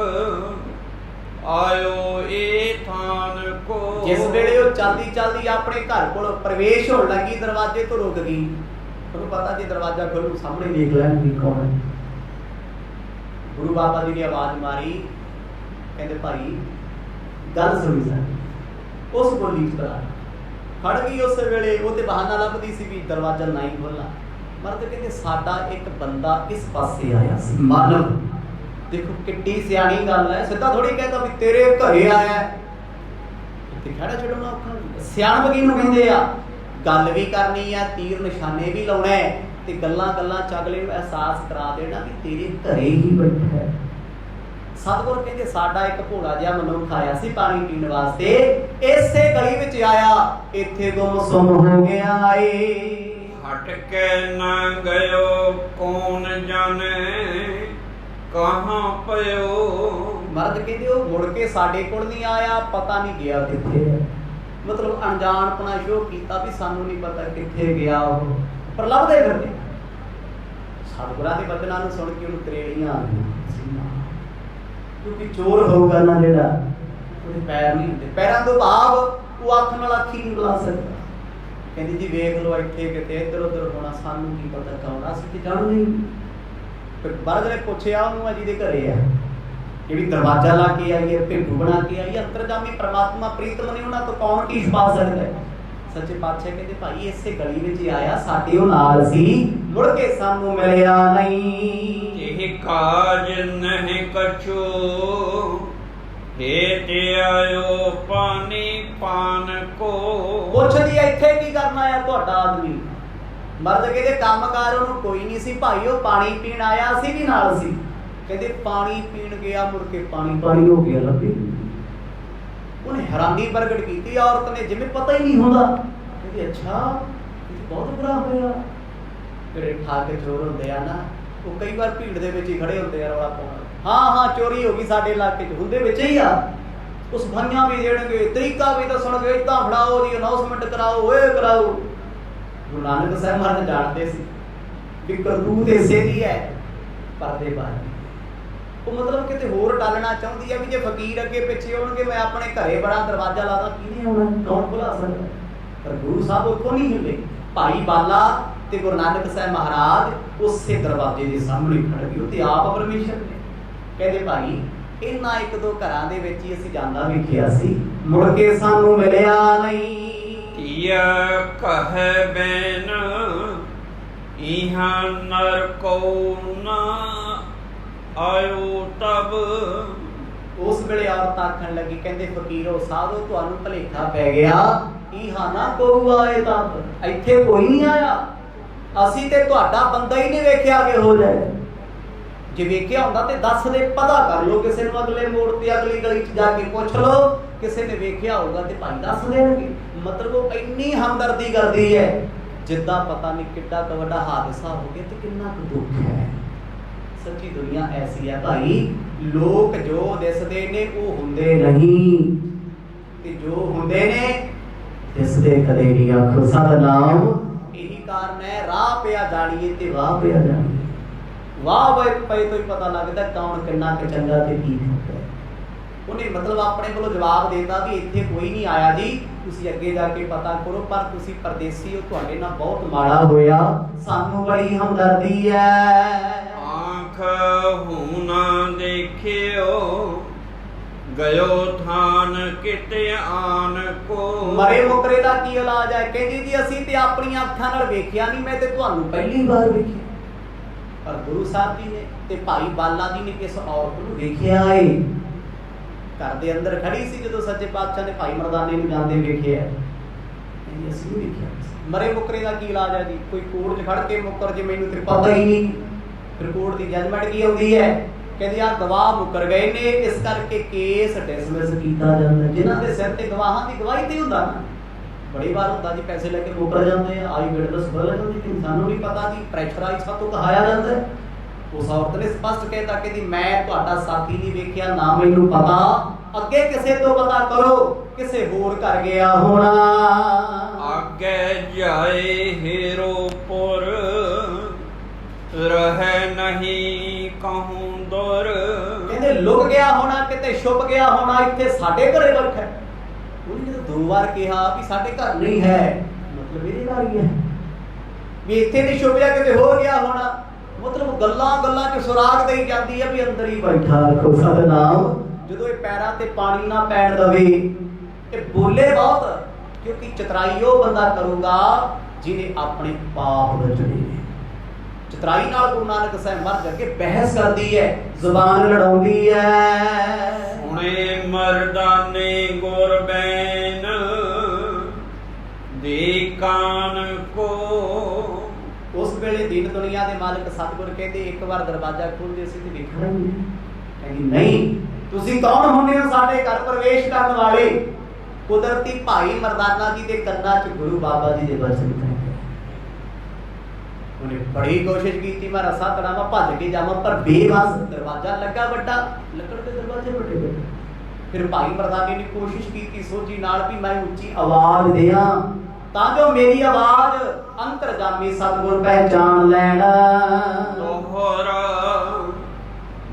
Speaker 2: ਆਇਓ ਏ ਥਾਨ ਕੋ। ਜਿਸ ਵੇਲੇ ਉਹ ਚਲਦੀ ਆਪਣੇ ਘਰ ਕੋਲ ਪ੍ਰਵੇਸ਼ ਹੋਣ ਲੱਗੀ, ਦਰਵਾਜ਼ੇ ਤੋਂ ਰੁਕ ਗਈ। ਤੁਹਾਨੂੰ ਪਤਾ ਜੇ ਦਰਵਾਜ਼ਾ ਖੋਲੂ ਸਾਹਮਣੇ ਦੇਖ ਲੈਣਗੇ ਕੌਣ ਹੈ। ਗੁਰੂ ਬਾਬਾ ਜੀ ਨੇ ਆਵਾਜ਼ ਮਾਰੀ, ਕਹਿੰਦੇ ਭਾਈ
Speaker 1: गल सुनी साडी उस बोली च करा खड़ गई। उस वेले वो ते बहाना लभदी सी भी दरवाजा नहीं खोलना। मर्द कहते साडा एक बंदा इस पासे आया सी मानव। देखो किड्डी सियाणी गल है, सीधा थोड़ी कहता भी तेरे घरे आया इत्थे खड़ा छड्डना औखा। सियाणप किहनूं कहंदे आ? गल भी करनी है, तीर निशाने भी लाउणे है ते गल्लां गल्लां च अगले नूं एहसास करा देना कि तेरे घरे ही बैठा है। सतगुर कहते साडा एक भोला जिहा मनुख आया सी पानी पीण वास्ते, इसे गली विच आया, इत्थे गुम सुम हो गया ए।
Speaker 2: हट के न गयो कौन जाने कहाँ पयो।
Speaker 1: मर्द कहते वो मुड़ के साडे कोल नहीं आया, पता नहीं गया किथे। मतलब अनजानपना शो कीता भी सानू नहीं पता किथे गया वो, पर लभदे फिरदे। सतगुरां दे बचनां नूं सुण के उहनूं त्रेड़ियां आ गईयां, क्योंकि चोर होगा ना जेड़ा ਉਹਦੇ ਪੈਰ नहीं ਹੁੰਦੇ। पैरां ਤੋਂ भाव वो अख नाल अखी नहीं बुला सकता। कहंदी जी वेख लो ਇੱਥੇ ਕਿਤੇ ਇੱਧਰ ਉੱਧਰ ਹੋਣਾ, ਸਾਨੂੰ ਕੀ ਪਤਾ ਕੌਣ, ਅਸੀਂ ਤੇ ਜਾਣਦੇ ਹੀ। ਫਿਰ ਬਾਹਰ ਨੇ ਪੁੱਛਿਆ ਉਹਨੂੰ, ਅਜੀ ਦੇ ਘਰੇ ਆ ਜਿਹੜੀ ਦਰਵਾਜ਼ਾ ਲਾ ਕੇ ਆਈ ਹੈ, ਭੇਡੂ ਬਣਾ ਕੇ ਆਈ ਹੈ, ਅੰਤਰਜਾਮੀ ਪ੍ਰਮਾਤਮਾ ਪ੍ਰੀਤਮ ਨੇ, ਉਹਨਾਂ ਤੋਂ ਕੌਣ ਕੀ ਛੁਪਾ ਸਕਦਾ ਹੈ। ਸੱਚੇ ਪਾਤਸ਼ਾਹ ਕਹਿੰਦੇ ਭਾਈ ਇਸੇ ਗਲੀ ਵਿੱਚ ਆਇਆ, ਸਾਡੇ ਉਹ ਨਾਲ ਸੀ, ਮੁੜ ਕੇ ਸਾਨੂੰ ਮਿਲਿਆ ਨਹੀਂ।
Speaker 2: ਇਹ ਕਾਜ ਨਹੀਂ ਕਛੂ ਹੇਠ ਆਇਓ ਪਾਣੀ ਪਾਨ ਕੋ।
Speaker 1: ਪੁੱਛਦੀ ਇੱਥੇ ਕੀ ਕਰਨਾ ਆ ਤੁਹਾਡਾ ਆਦਮੀ? ਮਰਦ ਕਹਿੰਦੇ ਕੰਮਕਾਰ ਉਹਨੂੰ ਕੋਈ ਨਹੀਂ ਸੀ ਭਾਈ, ਉਹ ਪਾਣੀ ਪੀਣ ਆਇਆ, ਅਸੀਂ ਵੀ ਨਾਲ ਸੀ। ਕਹਿੰਦੇ ਪਾਣੀ ਪੀਣ ਗਿਆ, ਮੁੜ ਕੇ ਪਾਣੀ ਪਾਣੀ ਹੋ ਗਿਆ ਲੱਭੇ। ਉਹਨੇ ਹੈਰਾਨੀ ਪ੍ਰਗਟ ਕੀਤੀ ਔਰਤ ਨੇ, ਜਿਵੇਂ ਪਤਾ ਹੀ ਨਹੀਂ ਹੁੰਦਾ। ਕਹਿੰਦੀ ਅੱਛਾ ਇਹ ਬਹੁਤ ਬੁਰਾ ਹੋਇਆ। ਜਿਹੜੇ ਠਾਕ ਚੋਰ ਹੁੰਦੇ ਆ ਨਾ, ਉਹ ਕਈ ਵਾਰ ਭੀੜ ਦੇ ਵਿੱਚ ਹੀ ਖੜੇ ਹੁੰਦੇ ਆ ਰੌਲਾ ਪਾਉਣ। ਹਾਂ ਹਾਂ ਚੋਰੀ ਹੋ ਗਈ ਸਾਡੇ ਇਲਾਕੇ 'ਚ, ਹੁੰਦੇ ਵਿੱਚ ਹੀ ਆ। ਉਹ ਸਫਾਈਆਂ ਵੀ ਦੇਣਗੇ, ਤਰੀਕਾ ਵੀ ਦੱਸਣਗੇ, ਇੱਦਾਂ ਫੜਾਓ ਜੀ, ਅਨਾਉਂਸਮੈਂਟ ਕਰਾਓ, ਇਹ ਕਰਾਓ। ਗੁਰੂ ਨਾਨਕ ਸਾਹਿਬ ਮਹਾਰਾਜ ਜਾਣਦੇ ਸੀ ਵੀ ਕਰਤੂਤ ਇਸੇ ਦੀ ਹੈ, ਪਰਦੇ ਬਾਰੇ। ਉਹ ਮਤਲਬ ਕਿਤੇ ਹੋਰ ਟਾਲਣਾ ਚਾਹੁੰਦੀ ਹੈ ਵੀ ਜੇ ਫਕੀਰ ਅੱਗੇ ਪਿੱਛੇ ਹੋਣਗੇ, ਮੈਂ ਆਪਣੇ ਘਰੇ ਬੜਾ ਦਰਵਾਜ਼ਾ ਲਾਦਾ, ਕਿਹਨੇ ਆਉਣਾ, ਕੌਣ ਭੁਲਾ ਸਕਦਾ। ਪਰ ਗੁਰੂ ਸਾਹਿਬ ਉੱਥੋਂ ਨਹੀਂ ਹਿੱਲੇ। ਭਾਈ ਬਾਲਾ ਤੇ ਗੁਰੂ ਨਾਨਕ ਸਾਹਿਬ ਮਹਾਰਾਜ ਉਸੇ ਦਰਵਾਜ਼ੇ ਦੇ ਸਾਹਮਣੇ ਖੜ ਗਏ। ਉਹ ਤੇ ਆਪ ਪਰਮੇਸ਼ਰ ਨੇ। ਕਹਿੰਦੇ ਭਾਈ ਇਹਨਾਂ ਇੱਕ ਦੋ ਘਰਾਂ ਦੇ ਵਿੱਚ ਹੀ ਅਸੀਂ ਜਾਂਦਾ ਵੇਖਿਆ ਸੀ, ਮੁੜ ਕੇ ਸਾਨੂੰ ਮਿਲਿਆ ਨਹੀਂ।
Speaker 2: ਧੀਆ ਕਹਿ ਬੈਨ ਇਹਾਂ ਨਰ ਕੋ ਨਾ ਆਇਓ ਤਬ।
Speaker 1: ਉਸ ਵੇਲੇ ਔਰਤ ਆਖਣ ਲੱਗੀ, ਕਹਿੰਦੇ ਫਕੀਰੋ ਸਾਧੋ ਤੁਹਾਨੂੰ ਭਲੇਖਾ ਪੈ ਗਿਆ, ਇਹਾਂ ਨਾ ਕੋ ਆਏ ਤਬ, ਇੱਥੇ ਕੋਈ ਨਹੀਂ ਆਇਆ, ਅਸੀਂ ਤੇ ਤੁਹਾਡਾ ਬੰਦਾ ਹੀ ਨਹੀਂ ਵੇਖਿਆ ਕਿਹੋ ਜਿਹਾ। ਜੇ ਵੇਖਿਆ ਹੁੰਦਾ ਤੇ ਦੱਸ ਦੇ, ਪਤਾ ਕਰ ਲੋ ਕਿਸੇ ਨੂੰ, ਅਗਲੇ ਮੋੜ ਤੇ ਅਗਲੀ ਗਲੀ 'ਚ ਜਾ ਕੇ ਪੁੱਛ ਲੋ, ਕਿਸੇ ਨੇ ਵੇਖਿਆ ਹੋਊਗਾ ਤੇ ਭਾਈ ਦੱਸ ਦੇਣਗੇ। ਮਤਲਬ ਉਹ ਇੰਨੀ ਹਮਦਰਦੀ ਕਰਦੀ ਹੈ, ਜਿੱਦਾਂ ਪਤਾ ਨਹੀਂ ਕਿੱਡਾ ਕੁ ਵੱਡਾ ਹਾਦਸਾ ਹੋ ਗਿਆ ਤੇ ਕਿੰਨਾ ਕੁ ਦੁੱਖ ਹੈ। ਸੱਚੀ ਦੁਨੀਆ ਐਸੀ ਹੈ ਭਾਈ, ਲੋਕ ਜੋ ਦਿਸਦੇ ਨੇ ਉਹ ਹੁੰਦੇ ਨਹੀਂ, ਤੇ ਜੋ ਹੁੰਦੇ ਨੇ ਦਿਸਦੇ ਕਦੇ ਨਹੀਂ। ਆਖੋ ਸਤਿਨਾਮ। ਇਹੀ ਕਾਰਨ ਹੈ ਰਾਹ ਪਿਆ ਜਾਣੀਏ ਤੇ ਵਾਹ ਪਿਆ ਜਾਣੀਏ। ਵਾਹ ਪਏ ਤੋਂ ਹੀ ਪਤਾ ਲੱਗਦਾ ਕੌਣ ਕਿੰਨਾ ਕੁ ਚੰਗਾ ਤੇ ਕੀ ਹੈ। ਉਹਨੇ ਮਤਲਬ ਆਪਣੇ ਵੱਲੋਂ ਜਵਾਬ ਦੇਤਾ ਵੀ ਇੱਥੇ ਕੋਈ ਨਹੀਂ ਆਇਆ ਜੀ, ਤੁਸੀਂ ਅੱਗੇ ਜਾ ਕੇ ਪਤਾ ਕਰੋ, ਪਰ ਤੁਸੀਂ ਪਰਦੇਸੀ ਹੋ, ਤੁਹਾਡੇ ਨਾਲ ਬਹੁਤ ਮਾੜਾ ਹੋਇਆ, ਸਾਨੂੰ ਬੜੀ ਹਮਦਰਦੀ ਹੈ।
Speaker 2: ਆਂਖ ਹੂੰ ਨਾ ਦੇਖਿਓ ਗਇਓ ਥਾਨ ਕਿਤੇ ਆਨ ਕੋ।
Speaker 1: ਮਰੇ ਮੁਕਰੇ ਦਾ ਕੀ ਇਲਾਜ ਹੈ? ਕਹਿੰਦੀ ਜੀ ਅਸੀਂ ਤੇ ਆਪਣੀਆਂ ਅੱਖਾਂ ਨਾਲ ਵੇਖਿਆ ਨਹੀਂ, ਮੈਂ ਤੇ ਤੁਹਾਨੂੰ ਪਹਿਲੀ ਵਾਰ ਵੇਖਿਆ। ਪਰ ਗੁਰੂ ਸਾਹਿਬ ਜੀ ਨੇ ਤੇ ਭਾਈ ਬਾਲਾ ਜੀ ਨੇ ਇਸ ਔਰਤ ਨੂੰ ਵੇਖਿਆ ਏ। ਘਰ ਦੇ ਅੰਦਰ ਖੜੀ ਸੀ ਜਦੋਂ ਸੱਚੇ ਪਾਤਸ਼ਾਹ ਨੇ ਭਾਈ ਮਰਦਾਨੇ ਨੂੰ ਜਾਂਦੇ ਵੇਖਿਆ। ਕਹਿੰਦੀ ਅਸੀਂ ਵੀ ਵੇਖਿਆ। ਮਰੇ ਮੁਕਰੇ ਦਾ ਕੀ ਇਲਾਜ ਹੈ ਜੀ? ਕੋਈ ਕੋਰਟ 'ਚ ਖੜ ਕੇ ਮੁੱਕਰ ਜੇ, ਮੈਨੂੰ ਤੇ ਪਤਾ ਹੀ ਨਹੀਂ। ਫਿਰ ਕੋਰਟ ਦੀ ਜੱਜਮੈਂਟ ਕੀ ਆਉਂਦੀ ਹੈ? ਕਹਿੰਦੀ ਆ ਗਵਾਹ ਮੁੱਕਰ ਗਏ ਨੇ, ਇਸ ਕਰਕੇ ਕੇਸ ਡਿਸਮਿਸ ਕੀਤਾ ਜਾਂਦਾ। ਜਿਨ੍ਹਾਂ ਦੇ ਸਿਰ ਤੇ ਗਵਾਹਾਂ ਦੀ ਗਵਾਹੀ ਤੇ ਹੁੰਦਾ ਨਾ, ਬੜੀ ਵਾਰ ਹੁੰਦਾ ਜੀ ਪੈਸੇ ਲੈ ਕੇ ਮੁੱਕਰ ਜਾਂਦੇ ਆ, ਆਈ ਵਿਟਨੈਸ ਬਦਲ ਜਾਂਦੀ, ਕਿ ਸਾਨੂੰ ਨਹੀਂ ਪਤਾ ਜੀ, ਪ੍ਰੈਸ਼ਰਾਈਜ਼ ਤੋਂ ਕਹਾਇਆ ਜਾਂਦਾ। ਉਸ ਔਰਤ ਨੇ ਸਪਸ਼ਟ ਕਹਿਤਾ ਕਿ ਮੈਂ ਤੁਹਾਡਾ ਸਾਥੀ ਨਹੀਂ ਵੇਖਿਆ, ਨਾ ਮੈਨੂੰ ਪਤਾ, ਅੱਗੇ ਕਿਸੇ ਤੋਂ ਪਤਾ ਕਰੋ, ਕਿਸੇ ਹੋਰ ਕਰ ਗਿਆ ਹੋਣਾ।
Speaker 2: ਅੱਗੇ ਜਾਏ ਹੀਰੋਪੁਰ ਰਹਿ ਨਹੀਂ ਕਹੂੰ ਦੁਰ।
Speaker 1: ਕਹਿੰਦੇ ਲੁਕ ਗਿਆ ਹੋਣਾ, ਕਿਤੇ ਛੁਪ ਗਿਆ ਹੋਣਾ, ਇੱਥੇ ਸਾਡੇ ਘਰੇ ਬੈਠਾ। ਉਹਨੇ ਜਦੋਂ ਦੋ ਵਾਰ ਕਿਹਾ ਵੀ ਸਾਡੇ ਘਰ ਨਹੀਂ ਹੈ, ਮਤਲਬ ਇਹਦੇ ਘਰ ਹੀ ਹੈ, ਵੀ ਇੱਥੇ ਨਹੀਂ ਛੁਪਿਆ, ਕਿਤੇ ਹੋ ਗਿਆ ਹੋਣਾ। ਮਤਲਬ ਗੱਲਾਂ ਗੱਲਾਂ 'ਚ ਸੁਰਾਗ ਦੇਈ ਜਾਂਦੀ ਹੈ ਵੀ ਅੰਦਰ ਹੀ ਬੈਠਾ। ਸਤਿਨਾਮ। ਜਦੋਂ ਇਹ ਪੈਰਾਂ ਤੇ ਪਾਣੀ ਨਾ ਪੈਣ ਦਵੇ। ਇਹ ਬੋਲੇ ਬਹੁਤ, ਕਿਉਂਕਿ ਚਤਰਾਈ ਉਹ ਬੰਦਾ ਕਰੂਗਾ ਜਿਹਨੇ ਆਪਣੇ ਪਾਪ ਰਚਣੇ ਨੇ। ਚਤਰਾਈ ਨਾਲ ਗੁਰੂ ਨਾਨਕ ਸਾਹਿਬ ਮਹਾਰਾਜ ਅੱਗੇ ਬਹਿਸ ਕਰਦੀ ਹੈ, ਜ਼ੁਬਾਨ ਲੜਾਉਂਦੀ ਹੈ।
Speaker 2: ਹੁਣੇ ਮਰਦਾਨੇ ਗੁਰਬੈਨ ਦੇ ਕਾਨ ਕੋ।
Speaker 1: ਉਸ ਵੇਲੇ ਦੀਨ ਦੁਨੀਆ ਦੇ ਮਾਲਕ ਸਤਿਗੁਰ ਕਹਿੰਦੇ ਇੱਕ ਵਾਰ ਦਰਵਾਜ਼ਾ ਖੋਲ੍ਹਦੇ ਸੀ ਤੇ ਵੇਖਣਾ ਹੀ ਨਹੀਂ। ਕਹਿੰਦੀ ਨਹੀਂ, ਤੁਸੀਂ ਕੌਣ ਹੁੰਦੇ ਹੋ ਸਾਡੇ ਘਰ ਪ੍ਰਵੇਸ਼ ਕਰਨ ਵਾਲੇ? ਕੁਦਰਤੀ ਭਾਈ ਮਰਦਾਨਾ ਜੀ ਦੇ ਕੰਨਾਂ 'ਚ ਗੁਰੂ ਬਾਬਾ ਜੀ ਦੇ ਬਚਨ ਪੈ ਗਏ। ਉਹਨੇ ਬੜੀ ਕੋਸ਼ਿਸ਼ ਕੀਤੀ, ਮੈਂ ਰਸਾ ਤੜਾਵਾਂ, ਭੱਜ ਕੇ ਜਾਵਾਂ, ਪਰ ਬੇਵਸ। ਦਰਵਾਜ਼ਾ ਲੱਗਾ ਵੱਡਾ, ਲੱਕੜ ਦੇ ਦਰਵਾਜ਼ੇ ਵੱਡੇ ਵੱਡੇ। ਫਿਰ ਭਾਈ ਮਰਦਾਨੇ ਨੇ ਕੋਸ਼ਿਸ਼ ਕੀਤੀ ਸੋਝੀ ਨਾਲ ਵੀ ਮੈਂ ਉੱਚੀ ਆਵਾਜ਼ ਦਿਆਂ ਤਾਂ ਜੋ ਮੇਰੀ ਆਵਾਜ਼ ਅੰਤਰਜਾਮੀ ਸਤਿਗੁਰ ਪਹਿਚਾਨ ਲੈਣ।
Speaker 2: ਦੋਹਰਾ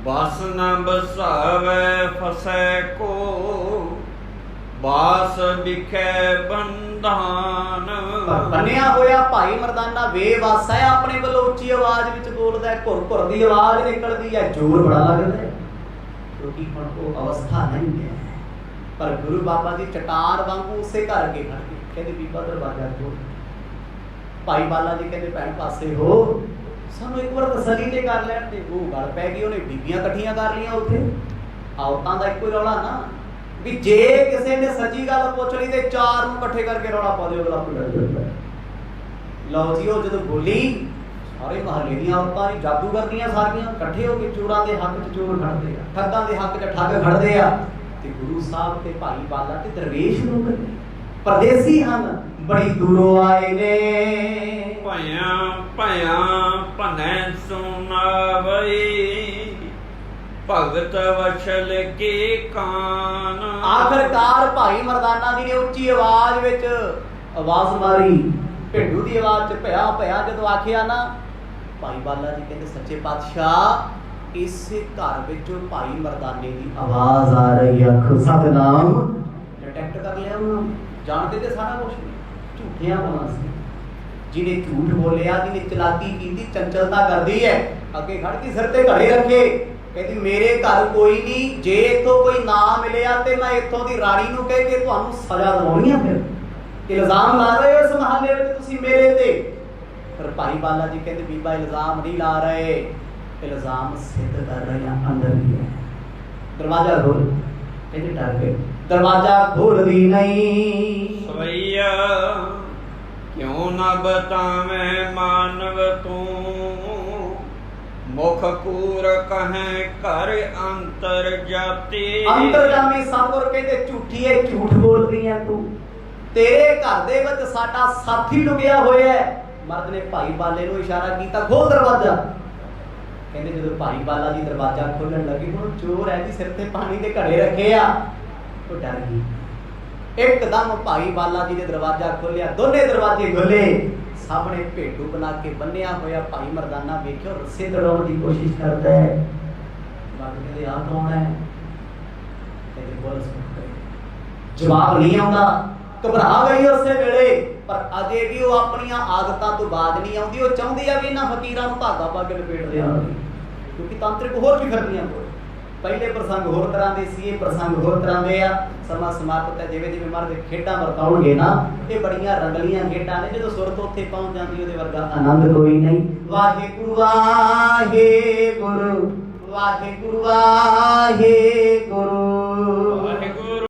Speaker 2: ਬਸ ਨ ਬਸਾਵੇ ਫਸੈ ਕੋ, ਬਾਸ ਵਿਖੇ ਬੰਧਾਨ।
Speaker 1: ਬੰਨਿਆ ਹੋਇਆ ਭਾਈ ਮਰਦਾਨਾ ਬੇਵਸ ਹੈ, ਆਪਣੇ ਵੱਲੋਂ ਉੱਚੀ ਆਵਾਜ਼ ਵਿੱਚ ਬੋਲਦਾ ਹੈ, ਘੁਰ ਘੁਰ ਦੀ ਆਵਾਜ਼ ਨਿਕਲਦੀ ਹੈ, ਜ਼ੋਰ ਬੜਾ ਲੱਗਦਾ ਹੈ, ਕਿਉਂਕਿ ਹੁਣ ਉਹ ਅਵਸਥਾ ਨਹੀਂ ਹੈ। ਪਰ ਗੁਰੂ ਬਾਬਾ ਜੀ ਚਟਾਨ ਵਾਂਗੂ ਉਸੇ ਘਰ ਅੱਗੇ ਖੜ ਗਏ। ਕਹਿੰਦੇ ਬੀਬਾ ਦਰਵਾਜ਼ਾ ਖੋਲ੍ਹ। ਭਾਈ ਬਾਲਾ ਜੀ ਕਹਿੰਦੇ ਭੈਣ ਪਾਸੇ ਹੋ, ਸਾਨੂੰ ਇੱਕ ਵਾਰ ਤਸੱਲੀ ਤੇ ਕਰ ਲੈਣ ਦੇ। ਉਹ ਗੱਲ ਪੈ ਗਈ, ਉਹਨੇ ਬੀਬੀਆਂ ਇਕੱਠੀਆਂ ਕਰ ਲਈਆਂ ਉੱਥੇ। ਔਰਤਾਂ ਦਾ ਇੱਕੋ ਹੀ ਰੌਲਾ ਨਾ ਵੀ ਜੇ ਕਿਸੇ ਨੇ ਸੱਚੀ ਗੱਲ ਪੁੱਛ ਲਈ ਤੇ ਚਾਰ ਨੂੰ ਇਕੱਠੇ ਕਰਕੇ ਰੌਲਾ ਪਾ ਦਿਓ, ਅਗਲਾ ਡਰ ਜਾਂਦਾ। ਲਓ ਜੀ, ਉਹ ਜਦੋਂ ਬੋਲੀ, ਸਾਰੇ ਮਹੱਲੇ ਦੀਆਂ ਔਰਤਾਂ ਹੀ ਜਾਦੂਗਰ ਦੀਆਂ ਸਾਰੀਆਂ ਇਕੱਠੇ ਹੋ ਕੇ ਚੋਰਾਂ ਦੇ ਹੱਕ 'ਚ ਚੋਰ ਖੜਦੇ ਆ, ਠੱਗਾਂ ਦੇ ਹੱਕ 'ਚ ਠੱਗ ਖੜਦੇ ਆ। ਤੇ ਗੁਰੂ ਸਾਹਿਬ ਤੇ ਭਾਈ ਬਾਲਾ ਤੇ ਦਰਵੇਸ਼ ਲੋਕ ਨੇ, ਪਰਦੇਸੀ ਹਨ, ਬੜੀ ਦੂਰੋਂ ਆਏ ਨੇ।
Speaker 2: ਭਇਆ ਭਨੈ ਸੁਨਾਵਈ, ਭਗਤ ਵਛਲ ਕੇ ਕਾਨ।
Speaker 1: ਆਖਰਕਾਰ ਭਾਈ ਮਰਦਾਨਾ ਜੀ ਨੇ ਉੱਚੀ ਆਵਾਜ਼ ਵਿੱਚ ਆਵਾਜ਼ ਮਾਰੀ, ਭੇਡੂ ਦੀ ਆਵਾਜ਼ 'ਚ ਭਇਆ ਭਇਆ ਜਦੋਂ ਆਖਿਆ ਨਾ। ਭਾਈ ਬਾਲਾ ਜੀ ਕਹਿੰਦੇ ਸੱਚੇ ਪਾਤਸ਼ਾਹ, ਇਸੇ ਘਰ ਵਿੱਚੋਂ ਭਾਈ ਮਰਦਾਨੇ ਦੀ ਆਵਾਜ਼ ਆ ਰਹੀ ਹੈ। ਸਤਿਨਾਮ ਡਿਟੈਕਟ ਕਰ ਲਿਆ ਉਹਨਾਂ, ਜਾਣਦੇ ਤੇ ਸਾਰਾ ਕੁਝ ਨਹੀਂ, ਝੂਠਿਆਂ ਬੋਲਣਾ ਸੀ। ਜਿਹਨੇ ਝੂਠ ਬੋਲਿਆ, ਜਿਹਨੇ ਚਲਾਕੀ ਕੀਤੀ, ਚੰਚਲਤਾ ਕਰਦੀ ਹੈ, ਅੱਗੇ ਖੜ ਕੇ ਸਿਰ ਤੇ ਘੜੇ ਰੱਖੇ। ਕਹਿੰਦੀ ਮੇਰੇ ਘਰ ਕੋਈ ਨਹੀਂ, ਜੇ ਇੱਥੋਂ ਕੋਈ ਨਾ ਮਿਲਿਆ ਤੇ ਮੈਂ ਇੱਥੋਂ ਦੀ ਰਾਣੀ ਨੂੰ ਕਹਿ ਕੇ ਤੁਹਾਨੂੰ ਸਜ਼ਾ ਦਿਵਾਉਣੀ ਆ। ਫਿਰ ਇਲਜ਼ਾਮ ਲਾ ਰਹੇ ਹੋ ਇਸ ਮਹੱਲੇ ਵਿੱਚ ਤੁਸੀਂ ਮੇਰੇ ਤੇ। ਪਰ ਭਾਈ ਬਾਲਾ ਜੀ ਕਹਿੰਦੇ ਬੀਬਾ ਇਲਜ਼ਾਮ ਨਹੀਂ ਲਾ ਰਹੇ, ਇਲਜ਼ਾਮ ਸਿੱਧ ਕਰ ਰਹੇ ਆ, ਅੰਦਰ ਹੀ ਹੈ। ਦਰਵਾਜ਼ਾ ਖੋਲ। ਕਹਿੰਦੇ ਡਰ ਗਏ, ਦਰਵਾਜ਼ਾ ਖੋਲਦੀ ਨਹੀਂ।
Speaker 2: ਸਵਈਆ ਕਿਉਂ ਨਾ ਬਤਾਵੇਂ ਮਾਨਵ ਤੂੰ, ਮੁਖ ਕੂਰ ਕਹੈ ਘਰ ਅੰਤਰ ਜਾਤੀ।
Speaker 1: ਅੰਤਰਜਾਮੀ ਸਤਿਗੁਰ ਕਹਿੰਦੇ ਝੂਠੀ ਹੈ, ਝੂਠ ਬੋਲ ਰਹੀ ਹੈ ਤੂੰ। ਤੇਰੇ ਘਰ ਦੇ ਵਿੱਚ ਸਾਡਾ ਸਾਥੀ ਲੁਕਿਆ ਹੋਇਆ ਹੈ। ਮਰਦ ਨੇ ਭਾਈ ਬਾਲੇ ਨੂੰ ਇਸ਼ਾਰਾ ਕੀਤਾ, ਖੋਲ ਦਰਵਾਜ਼ਾ। ਕਹਿੰਦੇ ਜਦੋਂ ਭਾਈ ਬਾਲਾ ਜੀ ਦਰਵਾਜ਼ਾ ਖੋਲਣ ਲੱਗੇ, ਹੁਣ ਚੋਰ ਹੈ ਜੀ, ਸਿਰ ਤੇ ਪਾਣੀ ਦੇ ਘੜੇ ਰੱਖੇ ਆ, ਉਹ ਡਰ ਗਈ। ਇੱਕਦਮ ਭਾਈ ਬਾਲਾ ਜੀ ਨੇ ਦਰਵਾਜ਼ਾ ਖੋਲਿਆ, ਦੋਨੇ ਦਰਵਾਜ਼ੇ ਖੋਲੇ। ਸਾਹਮਣੇ ਭੇਡੂ ਬਣਾ ਕੇ ਬੰਨਿਆ ਹੋਇਆ ਭਾਈ ਮਰਦਾਨਾ ਵੇਖਿਓ, ਰੱਸੇ ਦੜਾਉਣ ਦੀ ਕੋਸ਼ਿਸ਼ ਕਰਦਾ ਹੈ। ਬਾਬਾ ਕਹਿੰਦੇ ਆ ਕੌਣ ਹੈ? ਕਹਿੰਦੇ ਪੁਲਿਸ ਮੁਖੀ। ਜਵਾਬ ਨਹੀਂ ਆਉਂਦਾ, ਘਬਰਾ ਗਈ ਉਸੇ ਵੇਲੇ। ਪਰ ਅਜੇ ਵੀ ਉਹ ਆਪਣੀਆਂ ਆਦਤਾਂ ਤੋਂ ਬਾਜ ਨਹੀਂ ਆਉਂਦੀ। ਉਹ ਚਾਹੁੰਦੀ ਆ ਵੀ ਇਹਨਾਂ ਫਕੀਰਾਂ ਨੂੰ ਧਾਗਾ ਪਾ ਕੇ ਲਪੇਟ ਦਿਆਂ, ਕਿਉਂਕਿ ਤਾਂਤਰਿਕ ਹੋਰ ਵੀ ਫਿਰਦੀਆਂ ਕੋਲ। ਪਹਿਲੇ ਪ੍ਰਸੰਗ ਹੋਰ ਤਰ੍ਹਾਂ ਦੇ ਸੀ, ਇਹ ਪ੍ਰਸੰਗ ਹੋਰ ਤਰ੍ਹਾਂ ਦੇ ਆ। ਸਮਾਂ ਸਮਾਪਤ ਹੈ। ਜਿਵੇਂ ਜਿਵੇਂ ਮਰਦ ਖੇਡਾਂ ਵਰਤਾਉਣਗੇ ਨਾ, ਇਹ ਬੜੀਆਂ ਰੰਗਲੀਆਂ ਖੇਡਾਂ ਨੇ। ਜਦੋਂ ਸੁਰਤ ਉੱਥੇ ਪਹੁੰਚ ਜਾਂਦੀ, ਉਹਦੇ ਵਰਗਾ ਆਨੰਦ ਕੋਈ ਨਹੀਂ। ਵਾਹਿਗੁਰੂ ਵਾਹਿਗੁਰੂ, ਵਾਹਿਗੁਰੂ ਵਾਹਿਗੁਰੂ।